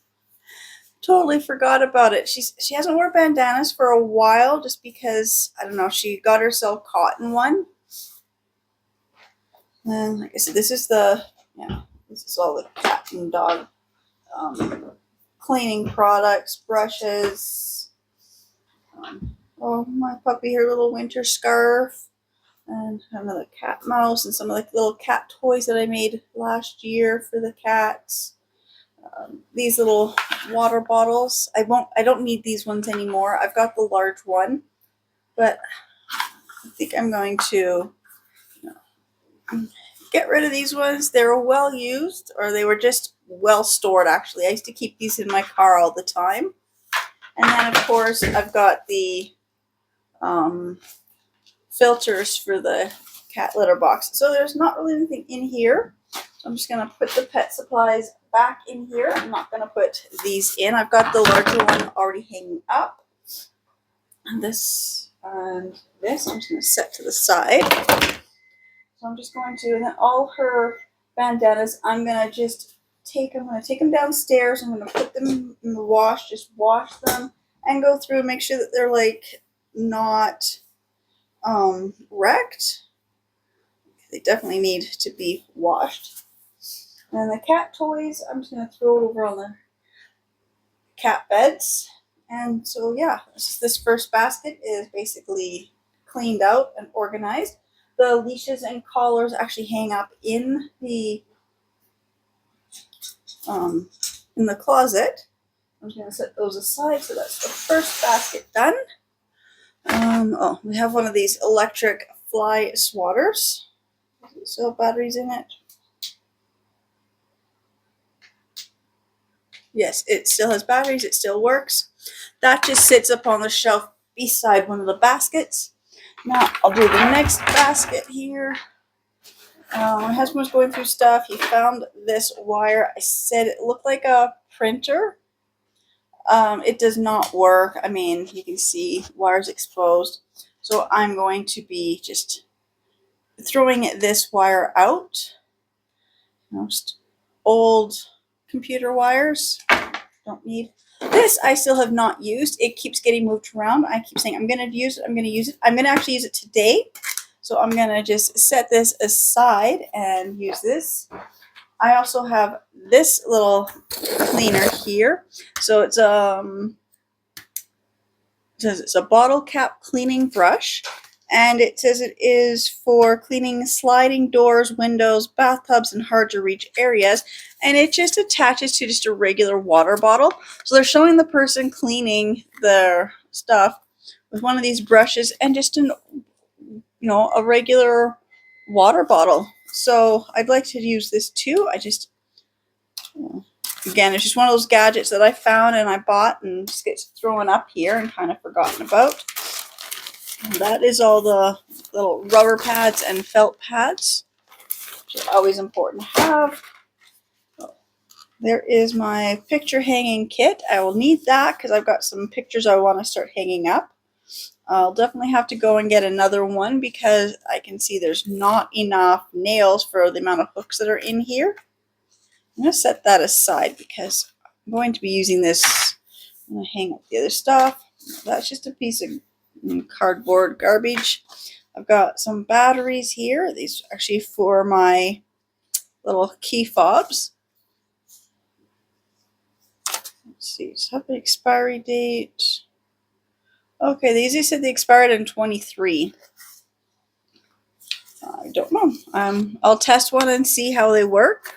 Totally forgot about it. She hasn't worn bandanas for a while just because, I don't know, she got herself caught in one. And like I said, this is all the cat and dog cleaning products, brushes. Oh, my puppy, her little winter scarf, and another cat mouse, and some of the little cat toys that I made last year for the cats. These little water bottles. I don't need these ones anymore. I've got the large one, but I think I'm going to get rid of these ones. They were well used, or they were just well stored, actually. I used to keep these in my car all the time. And then, of course, I've got the filters for the cat litter box. So there's not really anything in here. So I'm just going to put the pet supplies back in here. I'm not going to put these in. I've got the larger one already hanging up. And this I'm just going to set to the side. So I'm just going to, and then all her bandanas, I'm going to take them downstairs. I'm going to put them in the wash, just wash them and go through and make sure that they're like not wrecked. They definitely need to be washed. And then the cat toys, I'm just going to throw it over on the cat beds. And so, yeah, this first basket is basically cleaned out and organized. The leashes and collars actually hang up in the closet. I'm just going to set those aside. So that's the first basket done. We have one of these electric fly swatters. Does it still have batteries in it? Yes, it still has batteries. It still works. That just sits up on the shelf beside one of the baskets. Now I'll do the next basket here. My husband was going through stuff. He found this wire. I said it looked like a printer. It does not work. I mean, you can see wires exposed. So I'm going to be just throwing this wire out. Most old computer wires. Don't need this. I still have not used. It keeps getting moved around. I keep saying I'm going to use it. I'm going to use it. I'm going to actually use it today. So I'm going to just set this aside and use this. I also have this little cleaner here. So it's it says it's a bottle cap cleaning brush, and it says it is for cleaning sliding doors, windows, bathtubs, and hard to reach areas. And it just attaches to just a regular water bottle. So they're showing the person cleaning their stuff with one of these brushes and just a regular water bottle. So I'd like to use this too. Again, it's just one of those gadgets that I found and I bought and just gets thrown up here and kind of forgotten about. And that is all the little rubber pads and felt pads, which are always important to have. There is my picture hanging kit. I will need that because I've got some pictures I want to start hanging up. I'll definitely have to go and get another one because I can see there's not enough nails for the amount of hooks that are in here. I'm going to set that aside because I'm going to be using this. I'm going to hang up the other stuff. That's just a piece of cardboard garbage. I've got some batteries here. These are actually for my little key fobs. Let's see, does it have an expiry date? Okay, they usually said they expired in 23. I don't know. I'll test one and see how they work.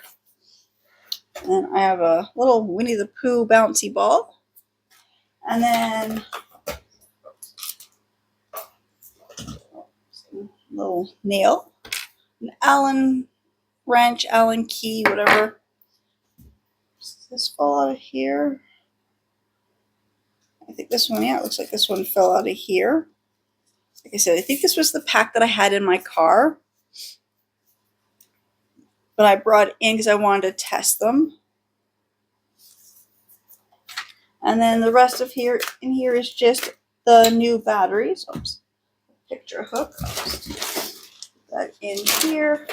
And I have a little Winnie the Pooh bouncy ball. And then a little nail. An Allen wrench, Allen key, whatever. Does this fall out of here? I think this one, yeah, it looks like this one fell out of here. Like I said, I think this was the pack that I had in my car. But I brought it in because I wanted to test them. And then the rest of here is just the new batteries. Oops, picture hook. That in here.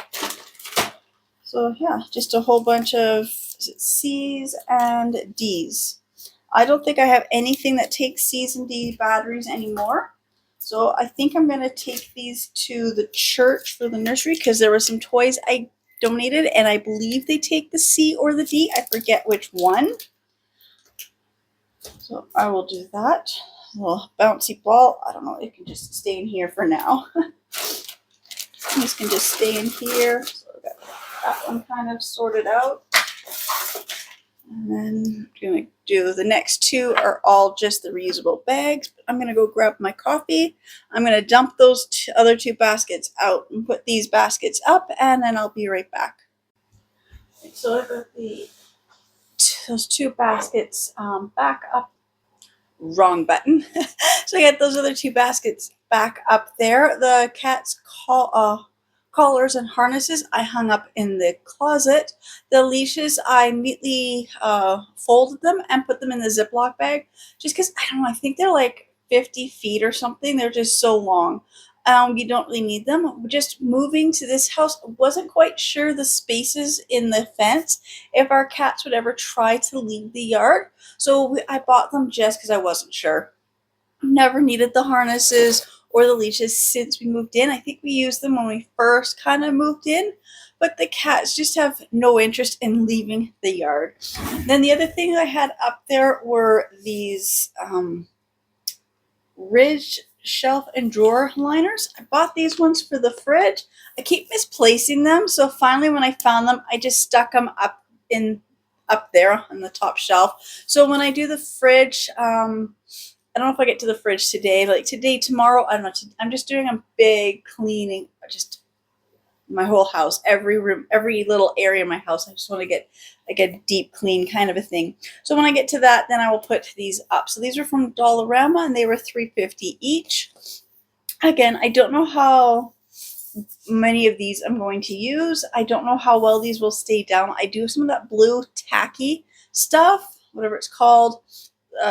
So yeah, just a whole bunch of C's and D's. I don't think I have anything that takes C's and D batteries anymore. So I think I'm going to take these to the church for the nursery because there were some toys I donated and I believe they take the C or the D. I forget which one. So I will do that. A little bouncy ball. I don't know. It can just stay in here for now. These can just stay in here. So I've got that one kind of sorted out. And then I'm going to do the next two are all just the reusable bags. But I'm going to go grab my coffee. I'm going to dump those other two baskets out and put these baskets up, and then I'll be right back. So I've got those two baskets back up. Wrong button. So I got those other two baskets back up there. The cat's collars and harnesses I hung up in the closet. The leashes I neatly folded them and put them in the Ziploc bag just because I don't know, I think they're like 50 feet or something. They're just so long. You don't really need them. Just moving to this house, wasn't quite sure the spaces in the fence if our cats would ever try to leave the yard. So I bought them just because I wasn't sure. Never needed the harnesses or the leashes since we moved in. I think we used them when we first kind of moved in, but the cats just have no interest in leaving the yard. Then the other thing I had up there were these Ridge shelf and drawer liners. I bought these ones for the fridge. I keep misplacing them, so finally when I found them, I just stuck them up there on the top shelf. So when I do the fridge, I don't know if I get to the fridge today, like today, tomorrow, I don't know. I'm just doing a big cleaning, just my whole house, every room, every little area of my house. I just want to get like a deep clean kind of a thing. So when I get to that, then I will put these up. So these are from Dollarama and they were $3.50 each. Again, I don't know how many of these I'm going to use. I don't know how well these will stay down. I do some of that blue tacky stuff, whatever it's called,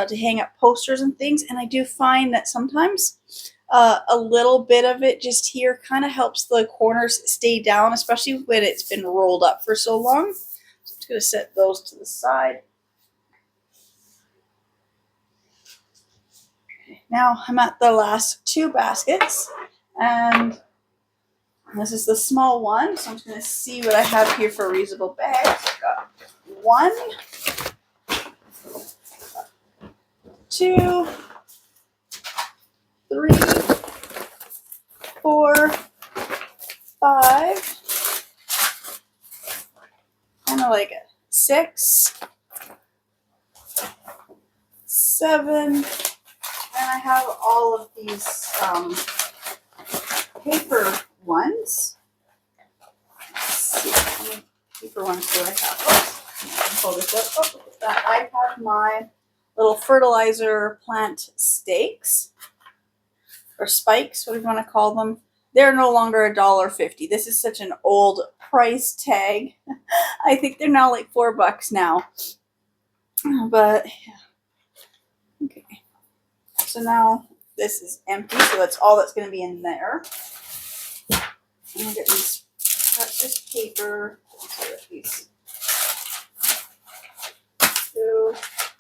to hang up posters and things. And I do find that sometimes a little bit of it just here kind of helps the corners stay down, especially when it's been rolled up for so long. So I'm just going to set those to the side. Okay, now I'm at the last two baskets, and And this is the small one, so I'm just going to see what I have here for reusable bags. I've got 1, 2, 3, 4, 5, kind of like 6, 7, and I have all of these paper ones. Let's see, how many paper ones do I have? Oops, pull this up. Oh, look at that. I have my little fertilizer plant stakes, or spikes, whatever you want to call them. They're no longer $1.50. This is such an old price tag. I think they're now like $4 now. But yeah. Okay. So now this is empty, so that's all that's going to be in there. And I'll get these precious paper. So these 2,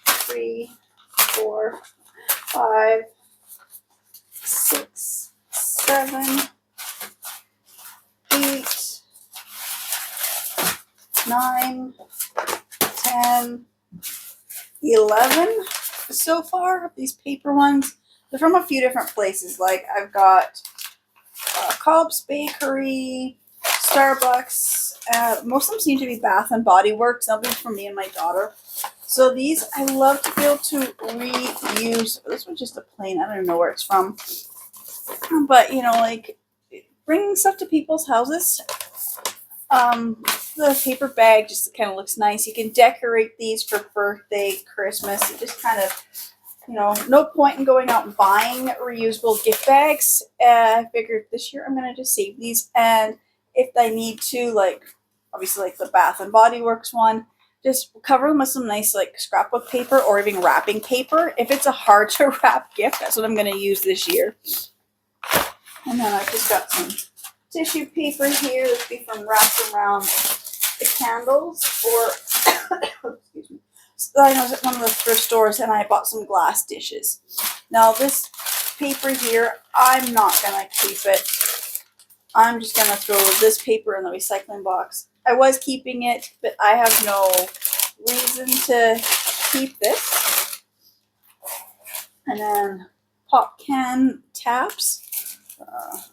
3, 4, 5, 6, 7, 8, 9, 10, 11 so far of these paper ones. They're from a few different places. Like I've got Cobb's Bakery, Starbucks. Most of them seem to be Bath and Body Works. They'll be for me and my daughter. So these, I love to be able to reuse. This one's just a plain, I don't even know where it's from. But, you know, like bringing stuff to people's houses. The paper bag just kind of looks nice. You can decorate these for birthday, Christmas. It just kind of, you know, no point in going out and buying reusable gift bags. I figured this year I'm going to just save these. And if I need to, like, obviously like the Bath and Body Works one, just cover them with some nice like scrapbook paper or even wrapping paper. If it's a hard to wrap gift, that's what I'm going to use this year. And then I've just got some tissue paper here. This would be from wrapped around the candles, or excuse me. So I was at one of the thrift stores and I bought some glass dishes. Now this paper here, I'm not gonna keep it. I'm just gonna throw this paper in the recycling box. I was keeping it, but I have no reason to keep this. And then pop can taps.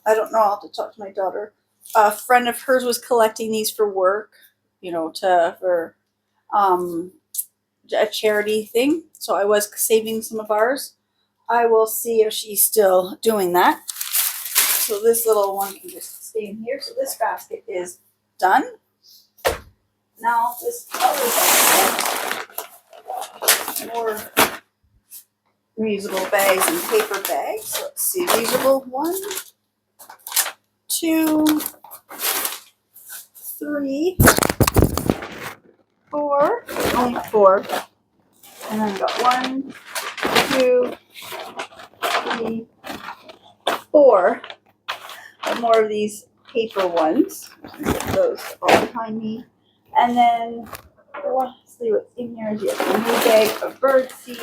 I don't know. I'll have to talk to my daughter. A friend of hers was collecting these for work, you know, for a charity thing. So I was saving some of ours. I will see if she's still doing that. So this little one can just stay in here. So this basket is done. Now this other basket, more reusable bags and paper bags. Let's see, reusable 1, 2, 3, 4, only 4, and then I've got 1, 2, 3, 4 more of these paper ones. Get those all behind me, and then let's see what's in here. Yes, a new bag of bird seed.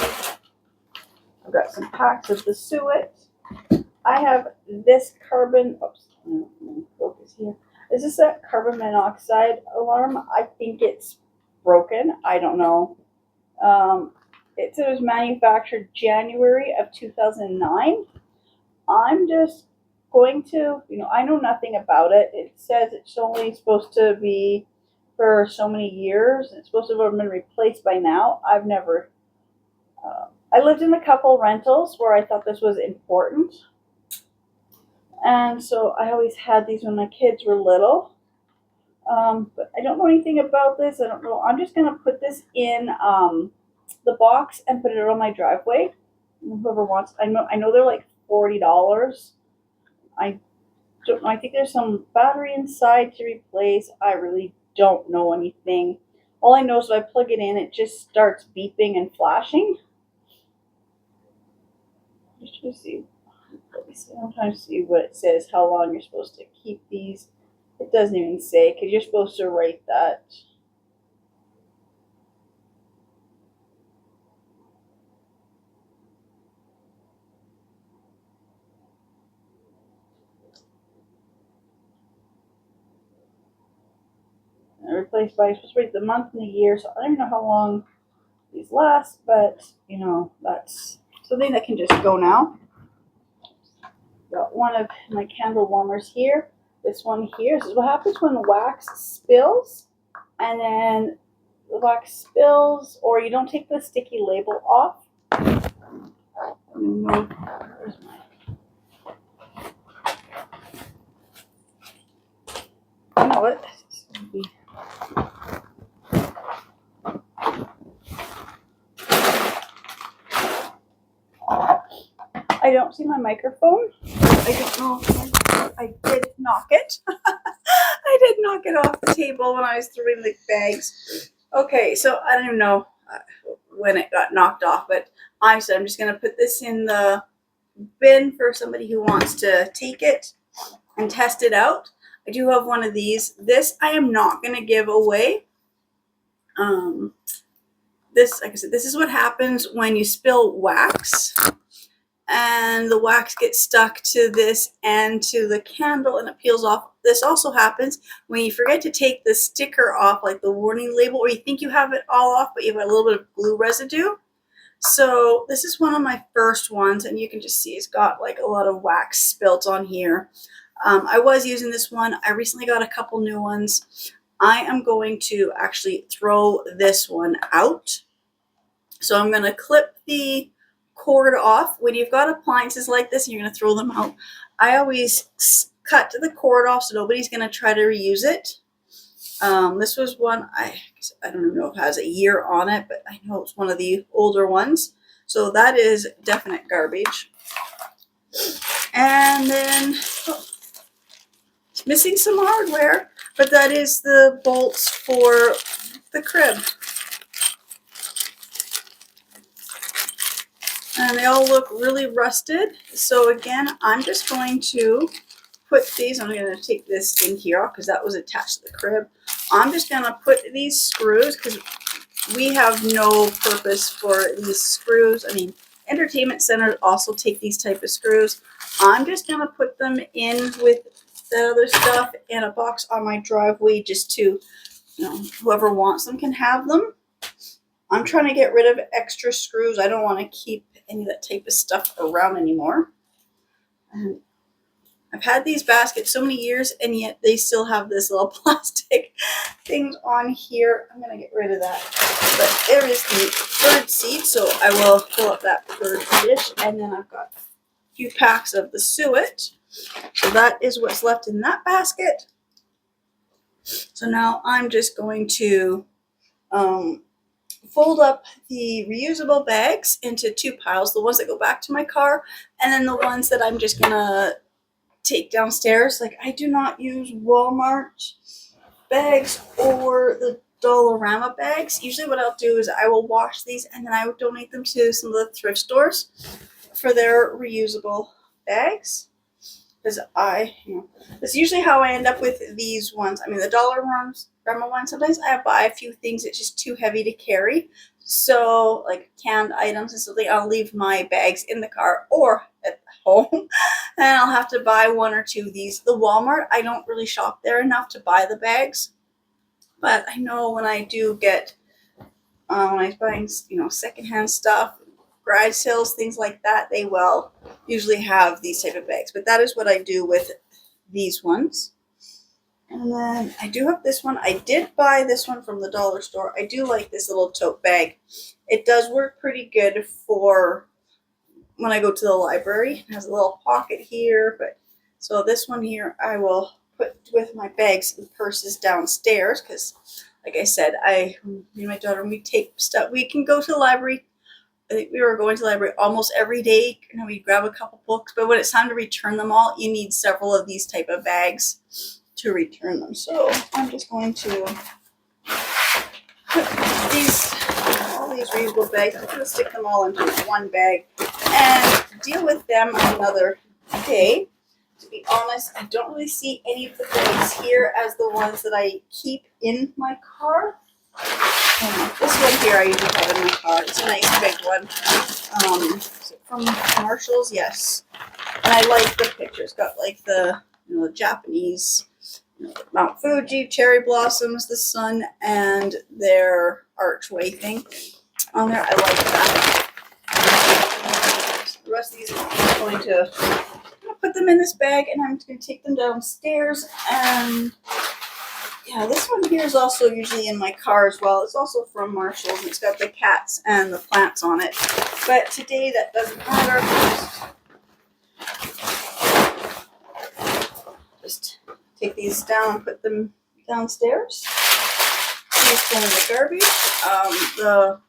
I've got some packs of the suet. I have this carbon. Oops, focus here. Is this a carbon monoxide alarm? I think it's broken. I don't know. It said it was manufactured January of 2009. I'm just going to, you know, I know nothing about it. It says it's only supposed to be for so many years. It's supposed to have been replaced by now. I've never. I lived in a couple rentals where I thought this was important. And so I always had these when my kids were little. But I don't know anything about this. I don't know. I'm just going to put this in the box and put it on my driveway. Whoever wants. I know they're like $40. I don't know. I think there's some battery inside to replace. I really don't know anything. All I know is if I plug it in, it just starts beeping and flashing. Just to see. Let me see. I'm trying to see what it says, how long you're supposed to keep these. It doesn't even say, because you're supposed to rate that. replaced by, supposed to wait the month and the year, so I don't even know how long these last, but you know, that's something that can just go now. Got one of my candle warmers here. This one here. This is what happens when wax spills, and then the wax spills, or you don't take the sticky label off. Where's my... You know what? I don't see my microphone. I don't know if I did knock it. I did knock it off the table when I was throwing the bags. Okay, so I don't even know when it got knocked off, but I'm just going to put this in the bin for somebody who wants to take it and test it out. I do have one of these. This I am not going to give away. This, like I said, this is what happens when you spill wax and the wax gets stuck to this and to the candle and it peels off. This also happens when you forget to take the sticker off, like the warning label, or you think you have it all off, but you have a little bit of glue residue. So this is one of my first ones, and you can just see it's got like a lot of wax spilt on here. I was using this one. I recently got a couple new ones. I am going to actually throw this one out. So I'm going to clip the cord off. When you've got appliances like this and you're going to throw them out, I always cut the cord off so nobody's going to try to reuse it. This was one, I don't even know if it has a year on it, but I know it's one of the older ones. So that is definite garbage. And then, it's missing some hardware, but that is the bolts for the crib. And they all look really rusted. So again, I'm just going to put these, I'm going to take this thing here off because that was attached to the crib. I'm just going to put these screws, because we have no purpose for these screws. I mean, entertainment centers also take these type of screws. I'm just going to put them in with the other stuff in a box on my driveway just to, you know, whoever wants them can have them. I'm trying to get rid of extra screws. I don't want to keep any of that type of stuff around anymore. And I've had these baskets so many years, and yet they still have this little plastic things on here. I'm going to get rid of that. But there is the third seed, so I will fill up that third dish. And then I've got a few packs of the suet. So that is what's left in that basket. So now I'm just going to fold up the reusable bags into two piles, the ones that go back to my car, and then the ones that I'm just going to take downstairs. Like, I do not use Walmart bags or the Dollarama bags. Usually what I'll do is I will wash these and then I will donate them to some of the thrift stores for their reusable bags. Because that's usually how I end up with these ones. I mean, the Dollarama ones, sometimes I buy a few things that's just too heavy to carry. So, like canned items and something, I'll leave my bags in the car or at home. And I'll have to buy one or two of these. The Walmart, I don't really shop there enough to buy the bags. But I know when I do get, when I'm buying, you know, secondhand stuff, garage sales, things like that, they will usually have these type of bags. But that is what I do with these ones. And then I do have this one. I did buy this one from the dollar store. I do like this little tote bag. It does work pretty good for when I go to the library. It has a little pocket here. But so this one here I will put with my bags and purses downstairs, because like I said, me and my daughter, we take stuff. We can go to the library. I think we were going to the library almost every day. You know, we grab a couple books, but when it's time to return them all, you need several of these type of bags to return them. So I'm just going to put all these reusable bags. I'm going to stick them all into one bag and deal with them another day. To be honest, I don't really see any of the bags here as the ones that I keep in my car. This one here I usually have in my car. It's a nice big one. Is it from Marshalls? Yes. And I like the picture. It's got like the, you know, Japanese, Mount Fuji, cherry blossoms, the sun, and their archway thing on there. I like that. The rest of these I'm going to put them in this bag, and I'm going to take them downstairs. And yeah, this one here is also usually in my car as well. It's also from Marshalls, and it's got the cats and the plants on it. But today that doesn't matter. Just take these down and put them downstairs. These go in the garbage. The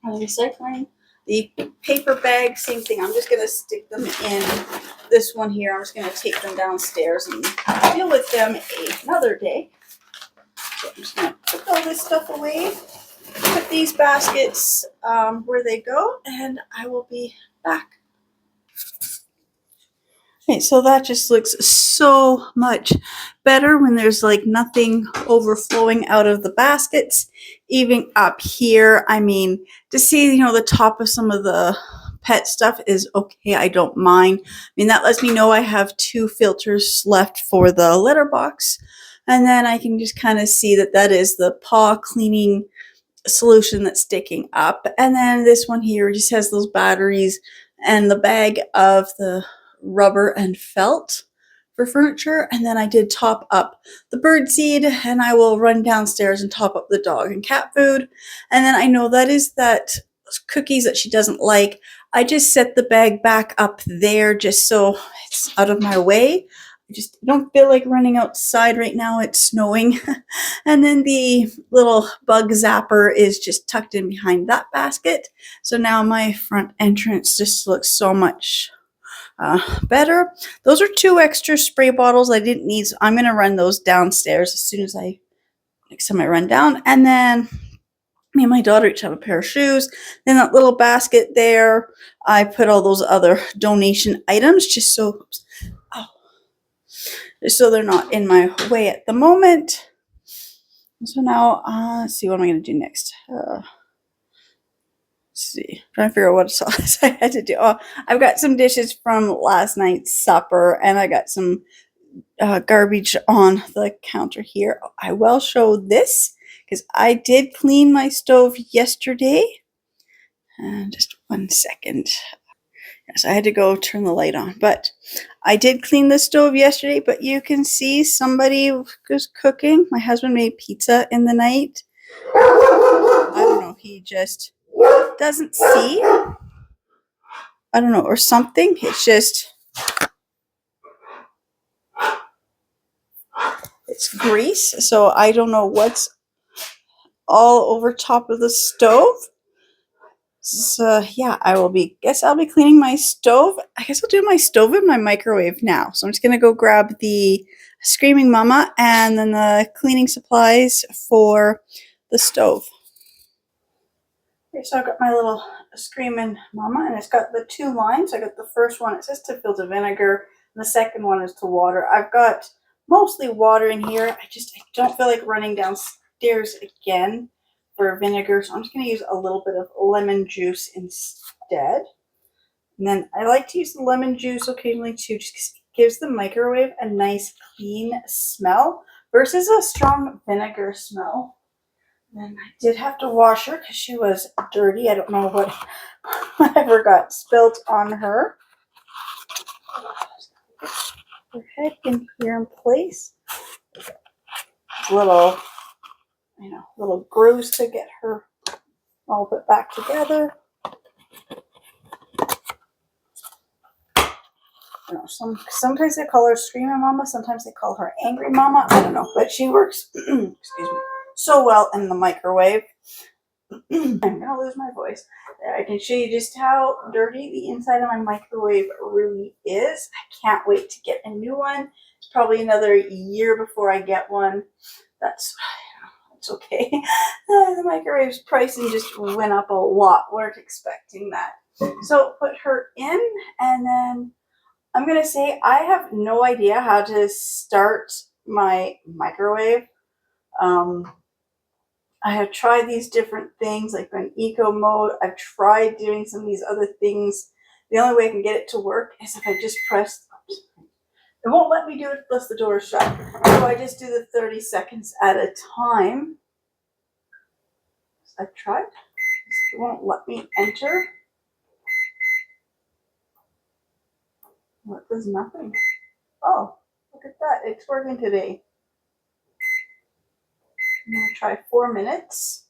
recycling. The paper bag, same thing. I'm just going to stick them in this one here. I'm just going to take them downstairs and deal with them another day. So I'm just going to put all this stuff away, put these baskets where they go, and I will be back. Okay, so that just looks so much better when there's like nothing overflowing out of the baskets. Even up here, I mean, to see, the top of some of the pet stuff is okay. I don't mind. I mean, that lets me know I have 2 filters left for the litter box. And then I can just kind of see that is the paw cleaning solution that's sticking up. And then this one here just has those batteries and the bag of the rubber and felt for furniture. And then I did top up the bird seed, and I will run downstairs and top up the dog and cat food. And then I know that cookies that she doesn't like. I just set the bag back up there just so it's out of my way. I just don't feel like running outside right now. It's snowing. And then the little bug zapper is just tucked in behind that basket. So now my front entrance just looks so much better. Those are 2 extra spray bottles I didn't need, so I'm going to run those downstairs as soon as next time I run down. And then me and my daughter each have a pair of shoes. Then that little basket there, I put all those other donation items just so they're not in my way at the moment. So now, let's see, what am I going to do next? See, trying to figure out what sauce I had to do. Oh, I've got some dishes from last night's supper, and I got some garbage on the counter here. I will show this because I did clean my stove yesterday. And just 1 second. Yes, I had to go turn the light on, but I did clean the stove yesterday. But you can see somebody was cooking. My husband made pizza in the night. I don't know. He just doesn't see. I don't know, or something. It's grease, so I don't know what's all over top of the stove. So yeah, I'll be cleaning my stove. I guess I'll do my stove and my microwave now. So I'm just gonna go grab the Screaming Mama and then the cleaning supplies for the stove. Okay, so I've got my little Screaming Mama, and it's got the 2 lines. I got the first one, it says to fill to vinegar, and the second one is to water. I've got mostly water in here. I don't feel like running downstairs again for vinegar, so I'm just going to use a little bit of lemon juice instead. And then I like to use the lemon juice occasionally too, just because it gives the microwave a nice clean smell versus a strong vinegar smell. And I did have to wash her because she was dirty. I don't know whatever got spilt on her. Her head in here in place. Little grooves to get her all put back together. I don't know, sometimes they call her Screaming Mama, sometimes they call her Angry Mama. I don't know, but she works excuse me, so well in the microwave. I'm gonna lose my voice. There, I can show you just how dirty the inside of my microwave really is. I can't wait to get a new one. It's probably another year before I get one. It's okay. The microwave's pricing just went up a lot. Weren't expecting that. So put her in, and then I'm gonna say I have no idea how to start my microwave. I have tried these different things, like an eco mode. I've tried doing some of these other things. The only way I can get it to work is if I just press It won't let me do it unless the door is shut. So I just do the 30 seconds at a time. I tried. It won't let me enter. What does nothing? Oh, look at that. It's working today. I'm going to try 4 minutes.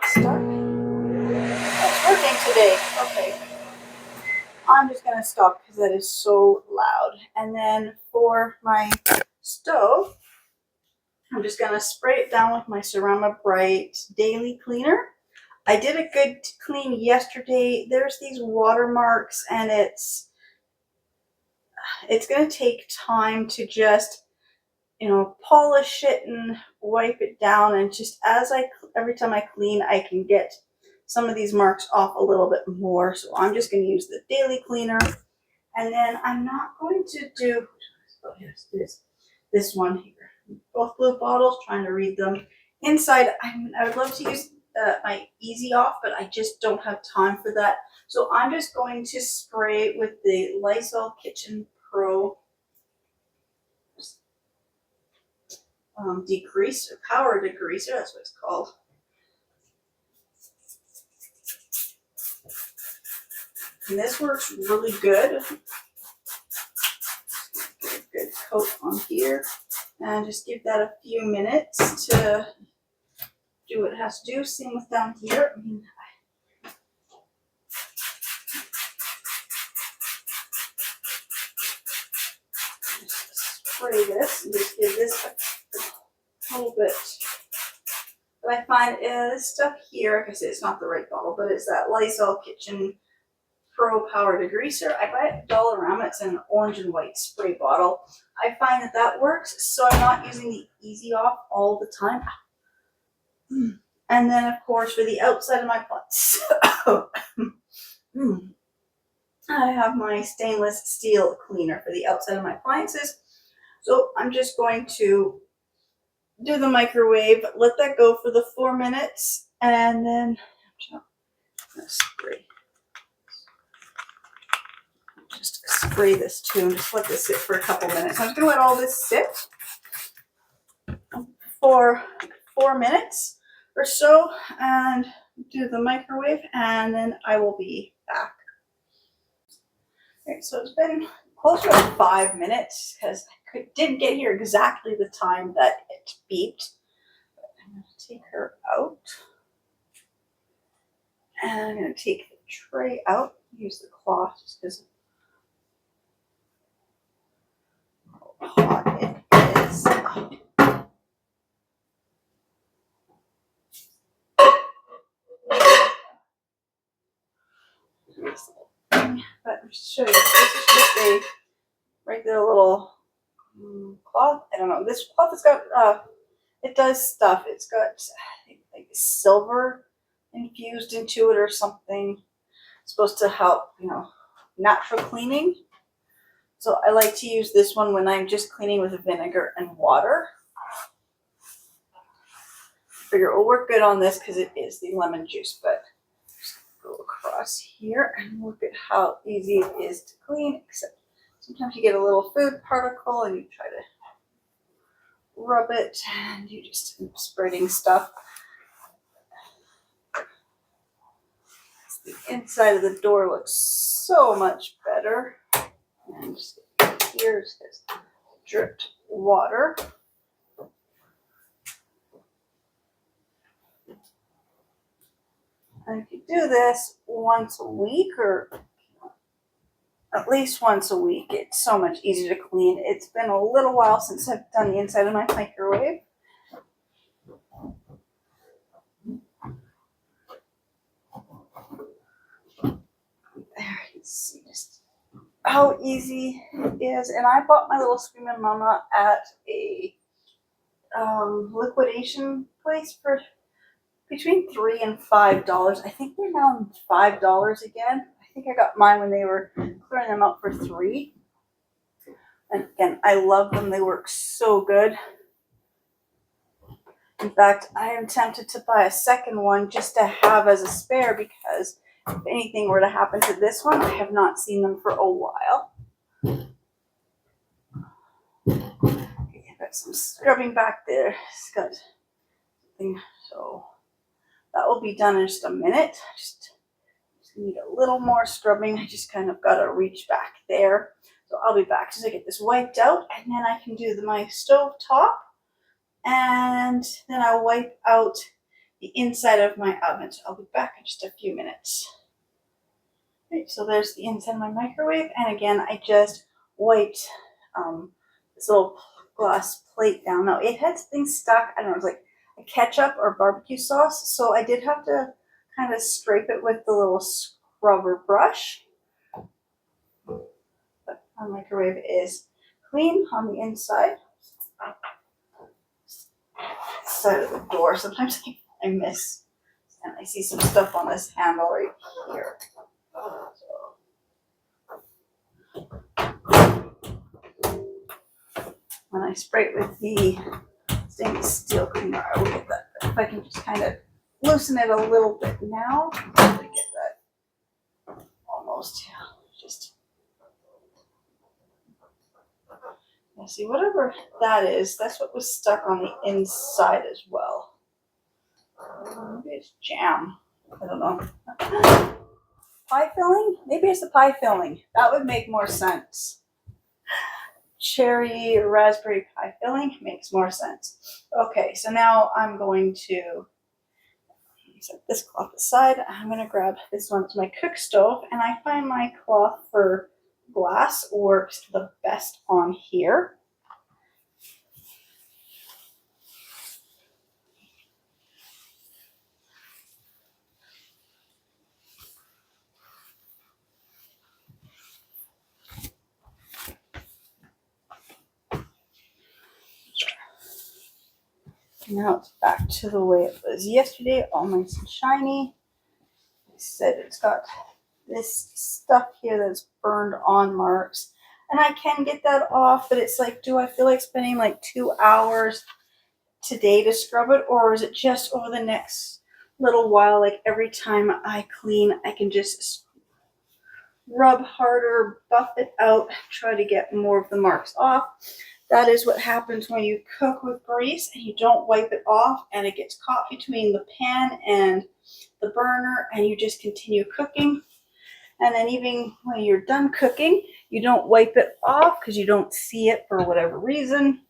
Start. It's working today. Okay. I'm just going to stop because that is so loud. And then for my stove, I'm just going to spray it down with my Cerama Bright Daily Cleaner. I did a good clean yesterday. There's these watermarks, and it's going to take time to just, polish it and wipe it down. And just every time I clean, I can get some of these marks off a little bit more. So I'm just going to use the Daily Cleaner. And then I'm not going to do, this one here. Both blue bottles, trying to read them. Inside, I would love to use my Easy Off, but I just don't have time for that. So I'm just going to spray with the Lysol Kitchen Pro degreaser, power degreaser, that's what it's called. And this works really good. Get a good coat on here. And just give that a few minutes to do what it has to do. Same with down here. Just spray this and just give this a little bit. But I find this stuff here, like I said, it's not the right bottle, but it's that Lysol Kitchen Pro Power Degreaser. I buy it at Dollarama. It's an orange and white spray bottle. I find that works, so I'm not using the Easy Off all the time. And then, of course, for the outside of my pots, I have my stainless steel cleaner for the outside of my appliances. So I'm just going to do the microwave, let that go for the 4 minutes, and then I'm gonna spray this too, and just let this sit for a couple minutes. I'm just gonna let all this sit for 4 minutes or so and do the microwave, and then I will be back. Okay, so it's been closer to 5 minutes because I didn't get here exactly the time that it beeped. But I'm going to take her out. And I'm going to take the tray out, use the cloth just because of how hot it is. But I'm just show you, this is just a regular little cloth. I don't know. This cloth has got, it does stuff. It's got, I think, like silver infused into it or something. It's supposed to help, natural cleaning. So I like to use this one when I'm just cleaning with vinegar and water. I figure it will work good on this because it is the lemon juice, but just go across here and look at how easy it is to clean, except sometimes you get a little food particle and you try to rub it and you just end up spreading stuff. The inside of the door looks so much better. And just here's this dripped water. And if you do this once a week or at least once a week, it's so much easier to clean. It's been a little while since I've done the inside of my microwave. There, you can see just how easy it is. And I bought my little Screamin' Mama at a liquidation place for between $3 and $5. I think they're now $5 again. I think I got mine when they were clearing them out for $3. And again, I love them. They work so good. In fact, I am tempted to buy a second one just to have as a spare because if anything were to happen to this one, I have not seen them for a while. some scrubbing back there. It's got something, so that will be done in just a minute. Just need a little more scrubbing. I just kind of got to reach back there. So I'll be back as I get this wiped out, and then I can do my stove top, and then I'll wipe out the inside of my oven. So I'll be back in just a few minutes. Right, so there's the inside of my microwave, and again, I just wiped this little glass plate down. Now it had things stuck. I don't know, it was like a ketchup or barbecue sauce, so I did have to kind of scrape it with the little scrubber brush. But our microwave is clean on the inside. Side of the door. Sometimes I miss, and I see some stuff on this handle right here. When I spray it with the stainless steel cleaner, I will get that. But if I can just kind of loosen it a little bit now, I get that almost. Yeah, just see whatever that is. That's what was stuck on the inside as well. Maybe it's jam. I don't know. Pie filling? Maybe it's the pie filling. That would make more sense. Cherry or raspberry pie filling makes more sense. Okay, so now I'm going to set this cloth aside. I'm going to grab this one. It's my cook stove, and I find my cloth for glass works the best on here. Now it's back to the way it was yesterday, all nice and shiny. I said it's got this stuff here that's burned on marks, and I can get that off, but it's like, do I feel like spending like 2 hours today to scrub it, or is it just over the next little while, like every time I clean, I can just rub harder, buff it out, try to get more of the marks off. That is what happens when you cook with grease and you don't wipe it off, and it gets caught between the pan and the burner, and you just continue cooking. And then even when you're done cooking, you don't wipe it off because you don't see it for whatever reason.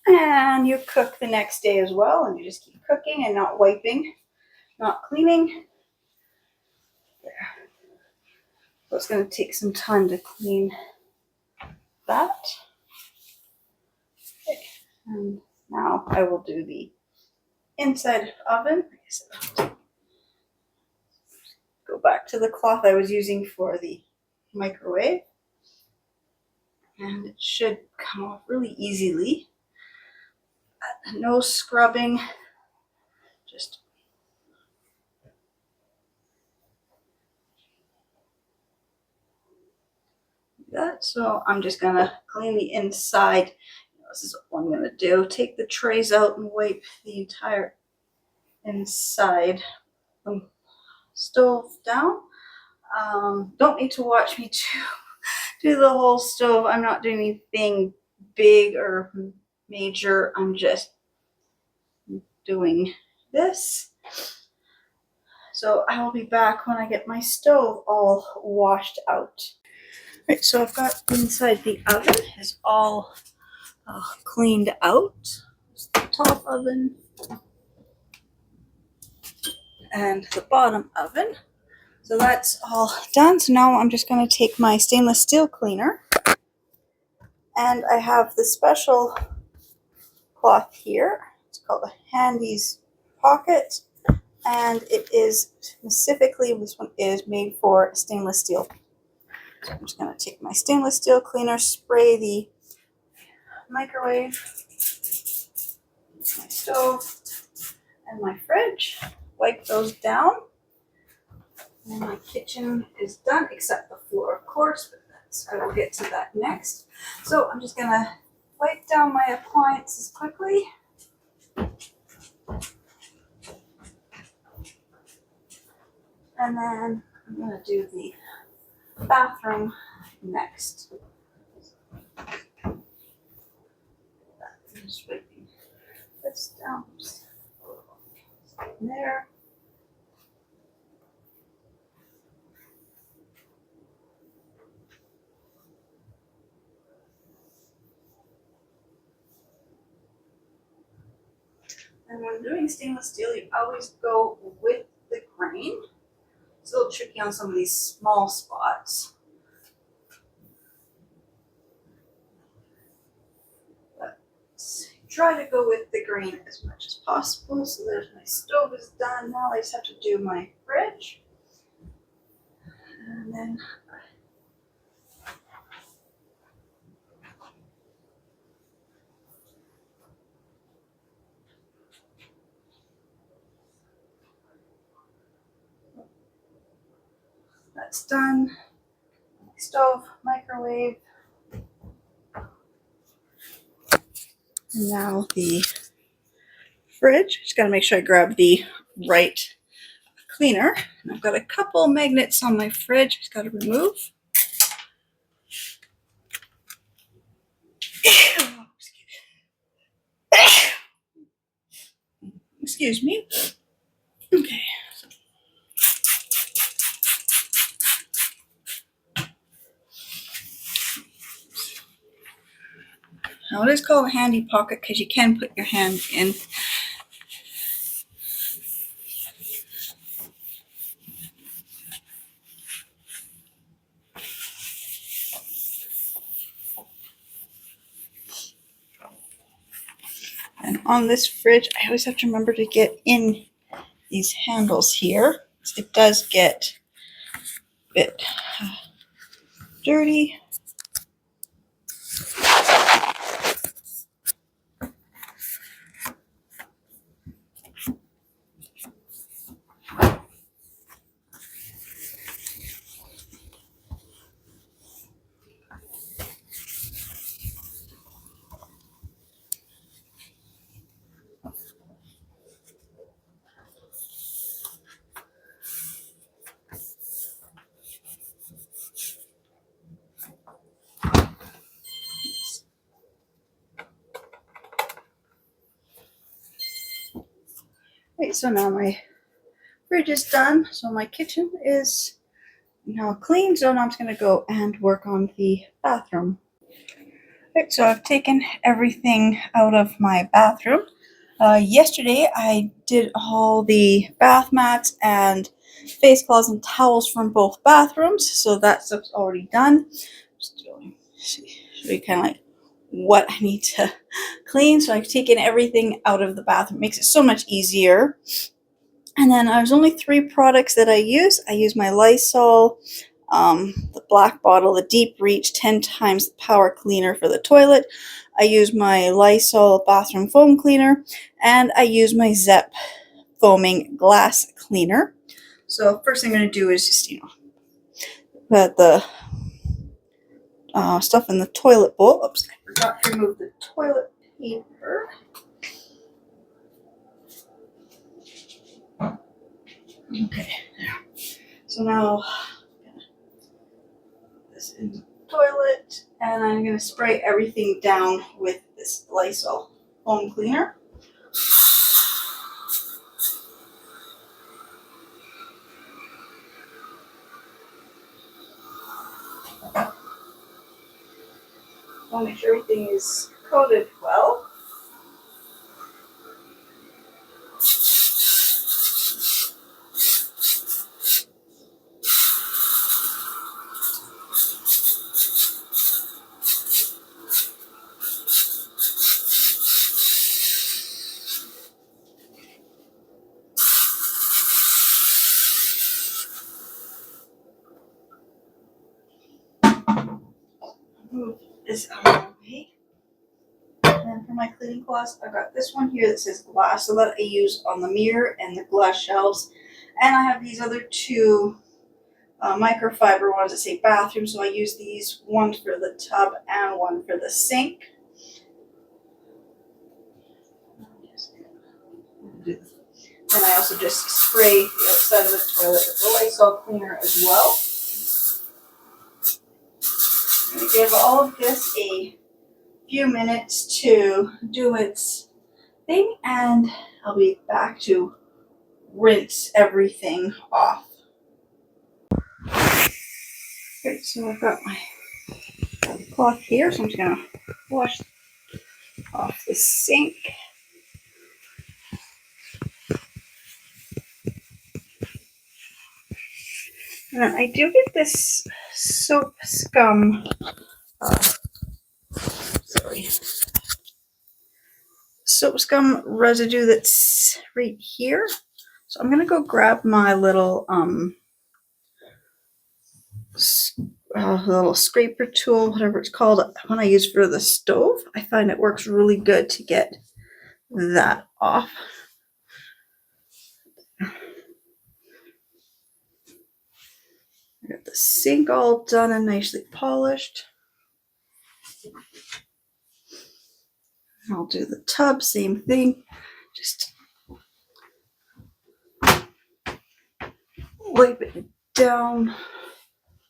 And you cook the next day as well, and you just keep cooking and not wiping, not cleaning. There. So it's going to take some time to clean that. Okay. And now I will do the inside oven. Go back to the cloth I was using for the microwave, and it should come off really easily. No scrubbing, just that. So I'm just gonna clean the inside. This is what I'm gonna do. Take the trays out and wipe the entire inside stove down. Don't need to watch me do the whole stove. I'm not doing anything big or major. I'm just doing this. So I will be back when I get my stove all washed out. Right, so I've got inside the oven is all cleaned out. The top oven and the bottom oven. So that's all done. So now I'm just going to take my stainless steel cleaner, and I have the special cloth here. It's called a Handy's Pocket, and it is specifically, this one is made for stainless steel. So I'm just going to take my stainless steel cleaner, spray the microwave, my stove, and my fridge, wipe those down. And my kitchen is done, except the floor, of course, but I will get to that next. So I'm just going to wipe down my appliances quickly. And then I'm going to do the bathroom next. just wiping this down. There. And when doing stainless steel, you always go with the grain. It's a little tricky on some of these small spots. But try to go with the grain as much as possible. So there's my stove is done. Now I just have to do my fridge. And then that's done. Stove, microwave. And now the fridge. Just gotta make sure I grab the right cleaner. And I've got a couple magnets on my fridge. Just gotta remove. Excuse me. Okay. Now it is called a handy pocket because you can put your hand in. And on this fridge, I always have to remember to get in these handles here. It does get a bit dirty. Right, so now my fridge is done. So my kitchen is now clean. So now I'm just going to go and work on the bathroom. Right, so I've taken everything out of my bathroom. Yesterday I did all the bath mats and face cloths and towels from both bathrooms. So that stuff's already done. Just going to show you kind of like what I need to clean. So I've taken everything out of the bathroom. It makes it so much easier. And then there's only 3 products that I use. I use my Lysol, the black bottle, the Deep Reach 10 times the power cleaner for the toilet. I use my Lysol bathroom foam cleaner, and I use my Zep foaming glass cleaner. So first thing I'm going to do is just, put the stuff in the toilet bowl. Oops, I forgot to remove the toilet paper. Okay, so now this in the toilet, and I'm going to spray everything down with this Lysol foam cleaner. I want to make sure everything is coated well. Move this out of the way. And then for my cleaning cloths, I've got this one here that says glass, so that I use on the mirror and the glass shelves. And I have these other 2 microfiber ones that say bathroom, so I use these, one for the tub and one for the sink. And I also just spray the outside of the toilet with the Lysol cleaner as well. I'm going to give all of this a few minutes to do its thing, and I'll be back to rinse everything off. Okay, so I've got my cloth here, so I'm just gonna wash off the sink. And I do get this soap scum, soap scum residue that's right here. So I'm gonna go grab my little little scraper tool, whatever it's called, when I use for the stove. I find it works really good to get that off. I got the sink all done and nicely polished. I'll do the tub, same thing. Just wipe it down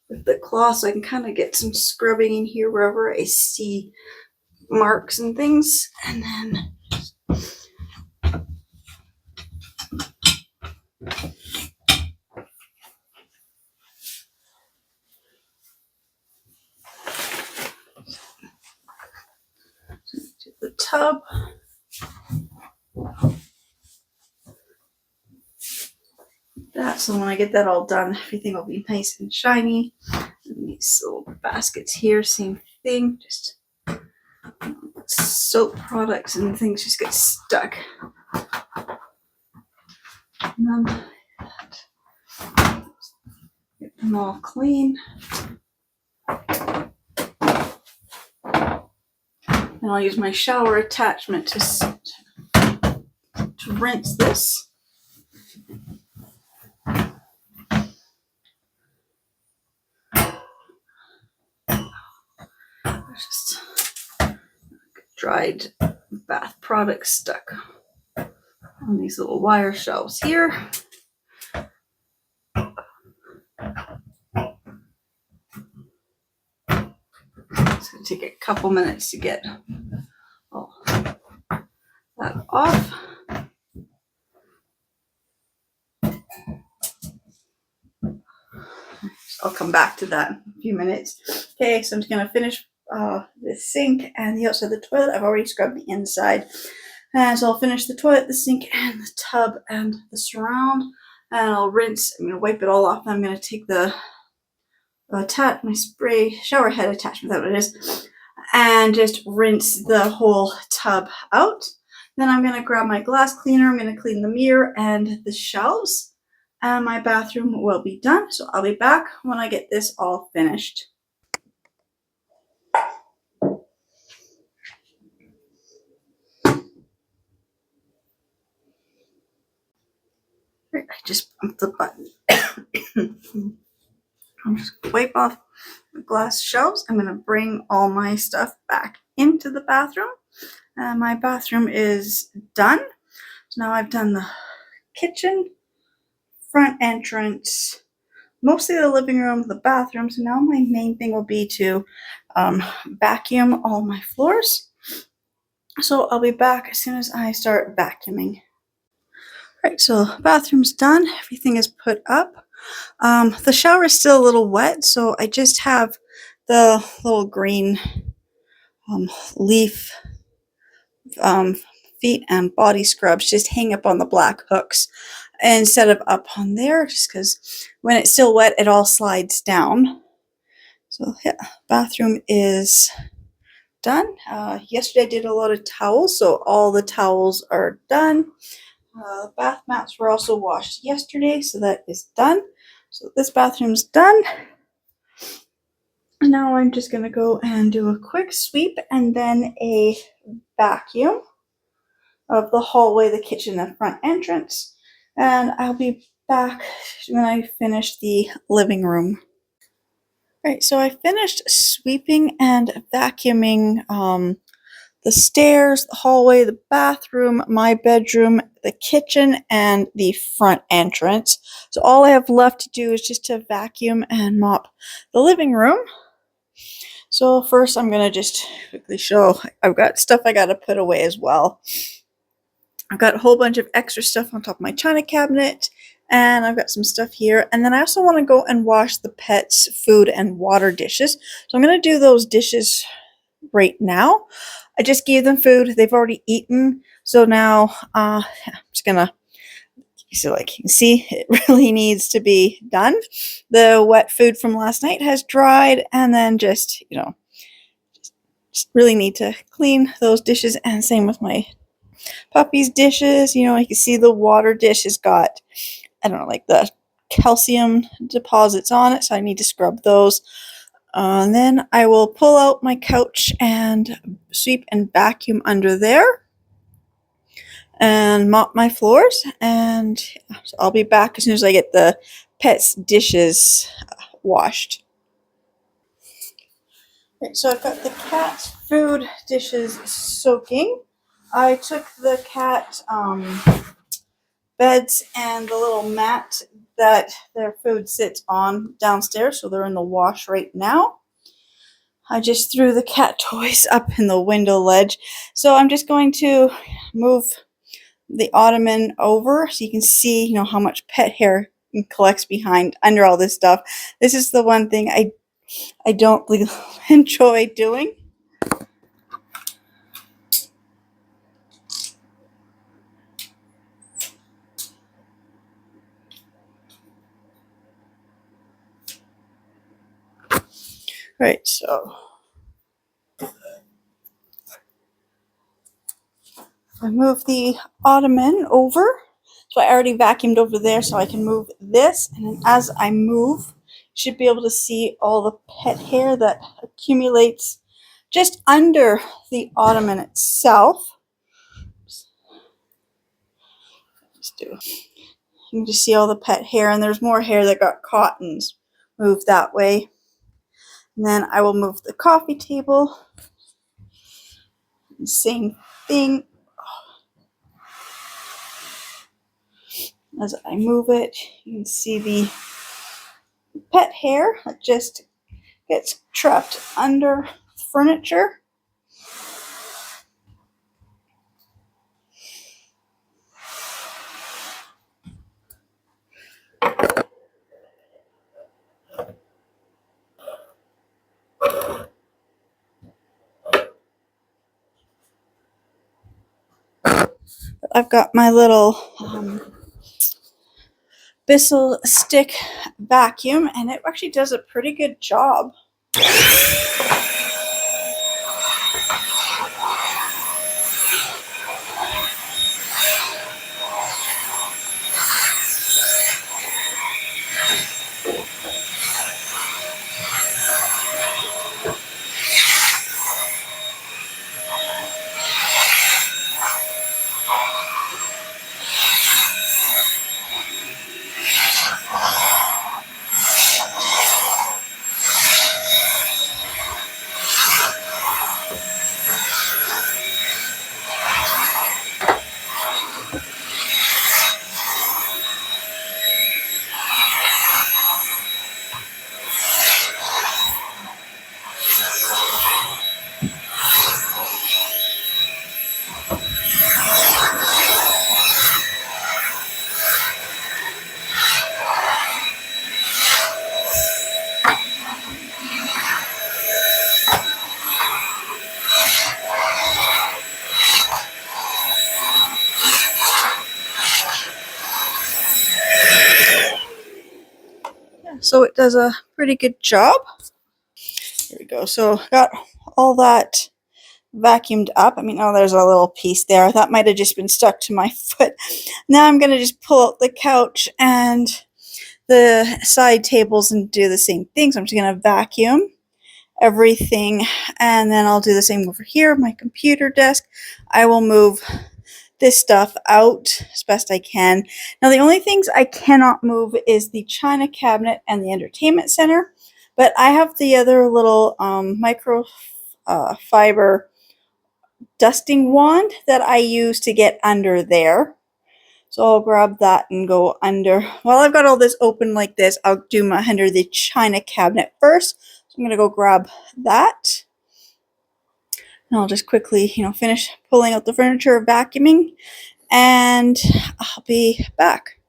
with the cloth so I can kind of get some scrubbing in here wherever I see marks and things. And then to the tub. That, so when I get that all done, everything will be nice and shiny. And these little baskets here, same thing, just soap products and things just get stuck. And then get them all clean. And I'll use my shower attachment to rinse this. Just dried bath products stuck on these little wire shelves here. It's going to take a couple minutes to get all that off. I'll come back to that in a few minutes. Okay, so I'm just going to finish the sink and the outside of the toilet. I've already scrubbed the inside. And so I'll finish the toilet, the sink, and the tub, and the surround. And I'll rinse. I'm going to wipe it all off. And I'm going to take the my spray shower head attachment, that's what it is, and just rinse the whole tub out. Then I'm going to grab my glass cleaner. I'm going to clean the mirror and the shelves. And my bathroom will be done. So I'll be back when I get this all finished. I just bumped the button. I'm just going to wipe off the glass shelves. I'm going to bring all my stuff back into the bathroom. My bathroom is done. So now I've done the kitchen, front entrance, mostly the living room, the bathroom. So now my main thing will be to vacuum all my floors. So I'll be back as soon as I start vacuuming. All right, so bathroom's done. Everything is put up. The shower is still a little wet, so I just have the little green leaf feet and body scrubs just hang up on the black hooks instead of up on there, just because when it's still wet, it all slides down. So yeah, bathroom is done. Yesterday I did a lot of towels, so all the towels are done. Bath mats were also washed yesterday, so that is done. So this bathroom's done. Now I'm just going to go and do a quick sweep and then a vacuum of the hallway, the kitchen, and front entrance. And I'll be back when I finish the living room. All right, so I finished sweeping and vacuuming the stairs, the hallway, the bathroom, my bedroom, the kitchen, and the front entrance. So all I have left to do is just to vacuum and mop the living room. So first I'm going to just quickly show, I've got stuff I got to put away as well. I've got a whole bunch of extra stuff on top of my china cabinet, and I've got some stuff here. And then I also want to go and wash the pets' food and water dishes. So I'm going to do those dishes right now. I just gave them food. They've already eaten. So now I'm just going to, so like you can see, it really needs to be done. The wet food from last night has dried, and then just, just really need to clean those dishes. And same with my puppy's dishes. You can see the water dish has got, I don't know, like the calcium deposits on it, so I need to scrub those. And then I will pull out my couch and sweep and vacuum under there and mop my floors, and so I'll be back as soon as I get the pets' dishes washed. Okay, so I've got the cat's food dishes soaking. I took the cat beds and the little mat that their food sits on downstairs, so they're in the wash right now. I just threw the cat toys up in the window ledge, so I'm just going to move the ottoman over so you can see, how much pet hair collects behind under all this stuff. This is the one thing I don't really enjoy doing. Right, so I move the ottoman over. So I already vacuumed over there, so I can move this. And then as I move, you should be able to see all the pet hair that accumulates just under the ottoman itself. You can just see all the pet hair, and there's more hair that got caught and moved that way. And then I will move the coffee table. Same thing. As I move it, you can see the pet hair that just gets trapped under furniture. I've got my little Bissell stick vacuum, and it actually does a pretty good job. So it does a pretty good job. Here we go. So got all that vacuumed up. Oh, there's a little piece there. That might have just been stuck to my foot. Now I'm going to just pull out the couch and the side tables and do the same thing. So I'm just going to vacuum everything, and then I'll do the same over here. My computer desk, I will move this stuff out as best I can. Now the only things I cannot move is the china cabinet and the entertainment center, but I have the other little micro fiber dusting wand that I use to get under there. So I'll grab that and go under. While I've got all this open like this, I'll do my under the china cabinet first. So I'm going to go grab that. And I'll just quickly, finish pulling out the furniture, vacuuming, and I'll be back.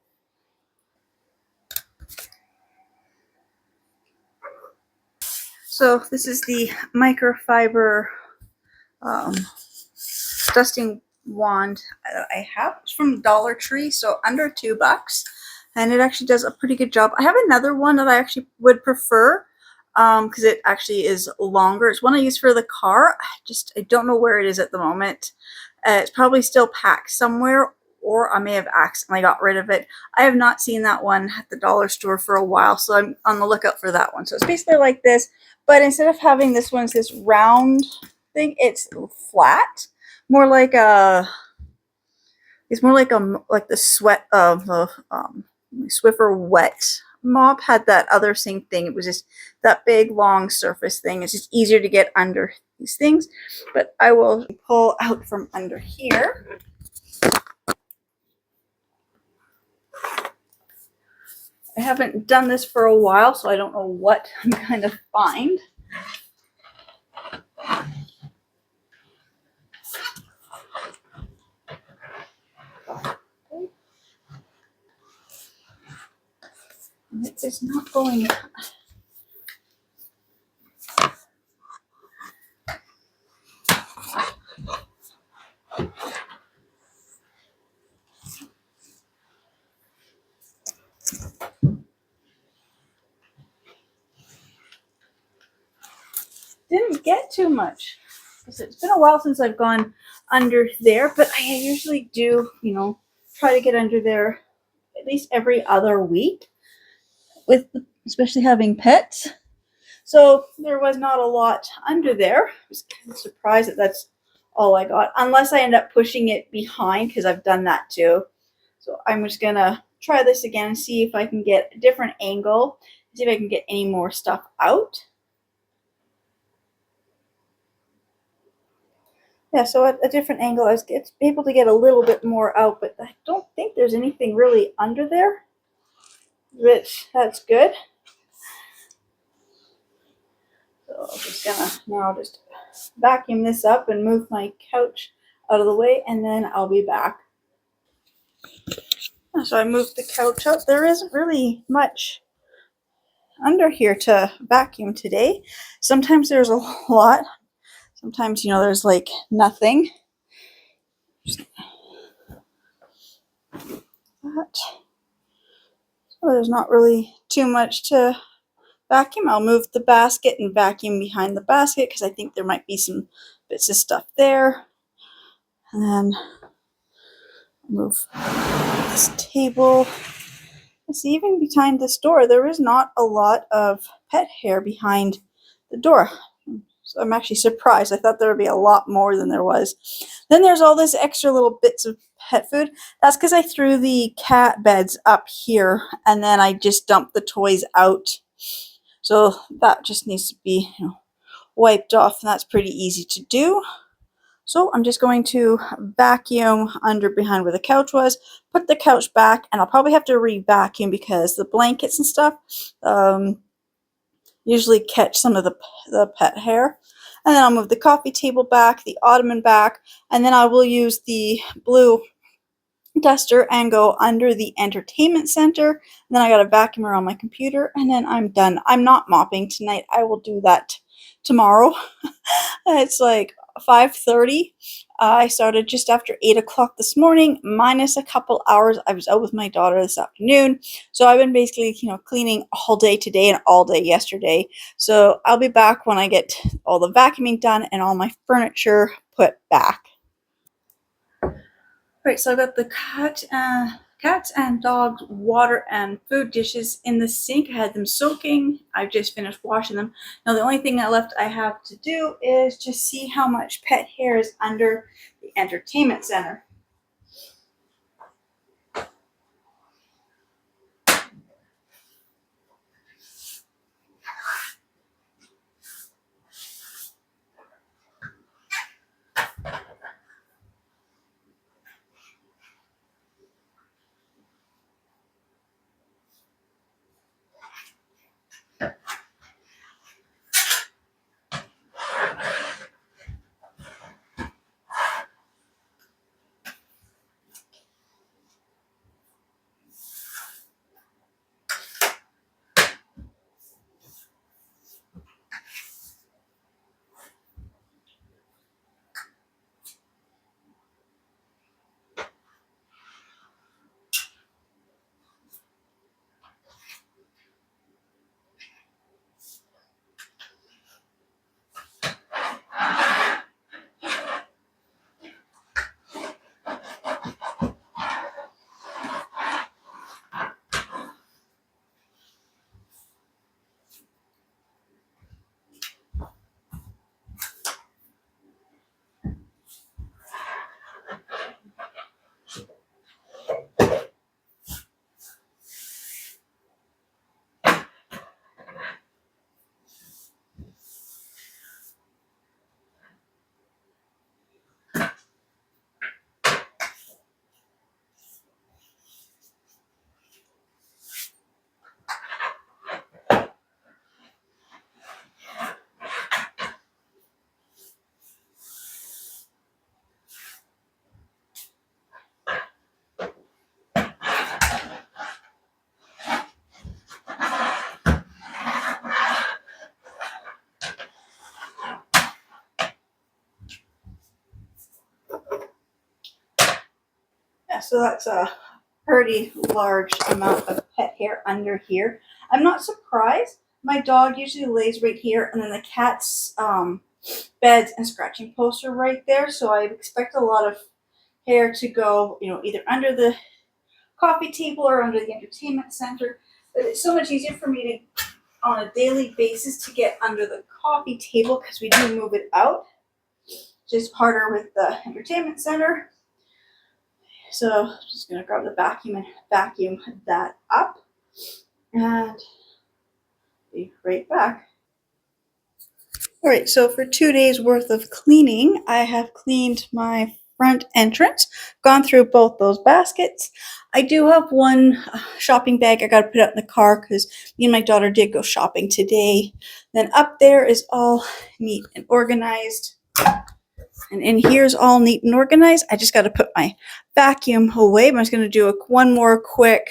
So this is the microfiber dusting wand that I have. It's from Dollar Tree, so under $2, and it actually does a pretty good job. I have another one that I actually would prefer because it actually is longer. It's one I use for the car. I don't know where it is at the moment. It's probably still packed somewhere, or I may have accidentally got rid of it. I have not seen that one at the dollar store for a while, so I'm on the lookout for that one. So it's basically like this, but instead of having this one, this round thing, it's flat, more like a. It's more like like the sweat of a Swiffer wet mop had that other same thing. It was just that big long surface thing. It's just easier to get under these things, but I will pull out from under here. I haven't done this for a while, so I don't know what I'm going to find. It is not going. Didn't get too much. It's been a while since I've gone under there, but I usually do, try to get under there at least every other week, with especially having pets. So there was not a lot under there. I was kind of surprised that that's all I got, unless I end up pushing it behind, because I've done that too. So I'm just gonna try this again and see if I can get a different angle, see if I can get any more stuff out. Yeah, so at a different angle, I was able to get a little bit more out, but I don't think there's anything really under there, which that's good. So I'm just gonna now just vacuum this up and move my couch out of the way, and then I'll be back. So I moved the couch out. There isn't really much under here to vacuum today. Sometimes there's a lot. Sometimes, there's like nothing. But so there's not really too much to vacuum. I'll move the basket and vacuum behind the basket because I think there might be some bits of stuff there. And then move this table. See, even behind this door, there is not a lot of pet hair behind the door. So I'm actually surprised. I thought there would be a lot more than there was. Then there's all this extra little bits of pet food. That's because I threw the cat beds up here and then I just dumped the toys out. So that just needs to be wiped off, and that's pretty easy to do. So I'm just going to vacuum under behind where the couch was, put the couch back, and I'll probably have to re-vacuum because the blankets and stuff usually catch some of the pet hair. And then I'll move the coffee table back, the ottoman back, and then I will use the blue duster and go under the entertainment center. And then I got a vacuum around my computer, and then I'm done. I'm not mopping tonight. I will do that tomorrow. It's like 5:30. I started just after 8 o'clock this morning, minus a couple hours. I was out with my daughter this afternoon. So I've been basically, cleaning all day today and all day yesterday. So I'll be back when I get all the vacuuming done and all my furniture put back. Right, so I've got the cats and dogs water and food dishes in the sink. I had them soaking. I've just finished washing them. Now the only thing left I have to do is just see how much pet hair is under the entertainment center. so that's a pretty large amount of pet hair under here. I'm not surprised. My dog usually lays right here, and then the cat's beds and scratching posts are right there. So I expect a lot of hair to go, either under the coffee table or under the entertainment center. But it's so much easier for me to, on a daily basis, to get under the coffee table because we do move it out. Just harder with the entertainment center. So I'm just gonna grab the vacuum and vacuum that up, and be right back. All right, so for 2 days worth of cleaning, I have cleaned my front entrance, gone through both those baskets. I do have one shopping bag I got to put out in the car because me and my daughter did go shopping today. Then up there is all neat and organized. And in here is all neat and organized. I just got to put my vacuum away. I'm just going to do one more quick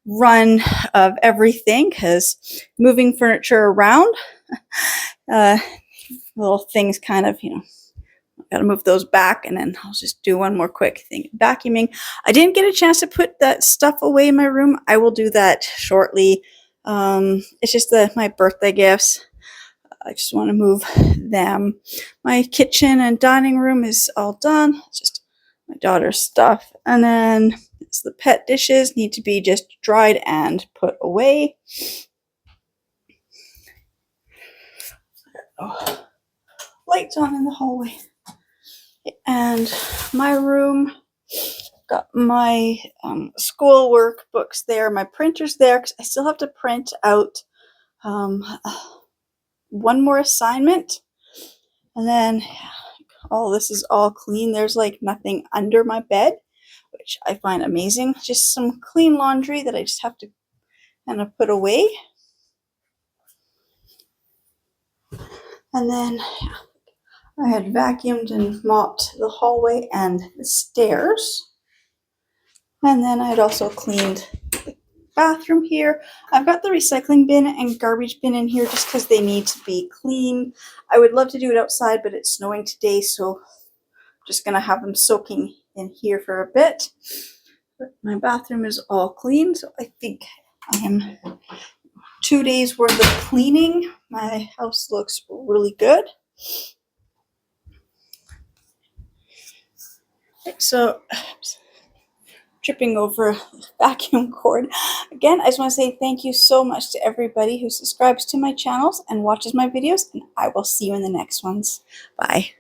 run of everything because moving furniture around, little things kind of, got to move those back, and then I'll just do one more quick thing. Vacuuming. I didn't get a chance to put that stuff away in my room. I will do that shortly. It's just my birthday gifts. I just want to move them. My kitchen and dining room is all done. It's just my daughter's stuff. And then the pet dishes need to be just dried and put away. Oh, lights on in the hallway. And my room, got my schoolwork books there, my printer's there because I still have to print out one more assignment, and then all this is all clean. There's like nothing under my bed, which I find amazing. Just some clean laundry that I just have to kind of put away. And then I had vacuumed and mopped the hallway and the stairs. And then I had also cleaned the bathroom here. I've got the recycling bin and garbage bin in here just because they need to be clean. I would love to do it outside, but it's snowing today, so I'm just going to have them soaking in here for a bit. But my bathroom is all clean, so I think I am 2 days worth of cleaning. My house looks really good. So, tripping over vacuum cord. Again, I just want to say thank you so much to everybody who subscribes to my channels and watches my videos, and I will see you in the next ones. Bye.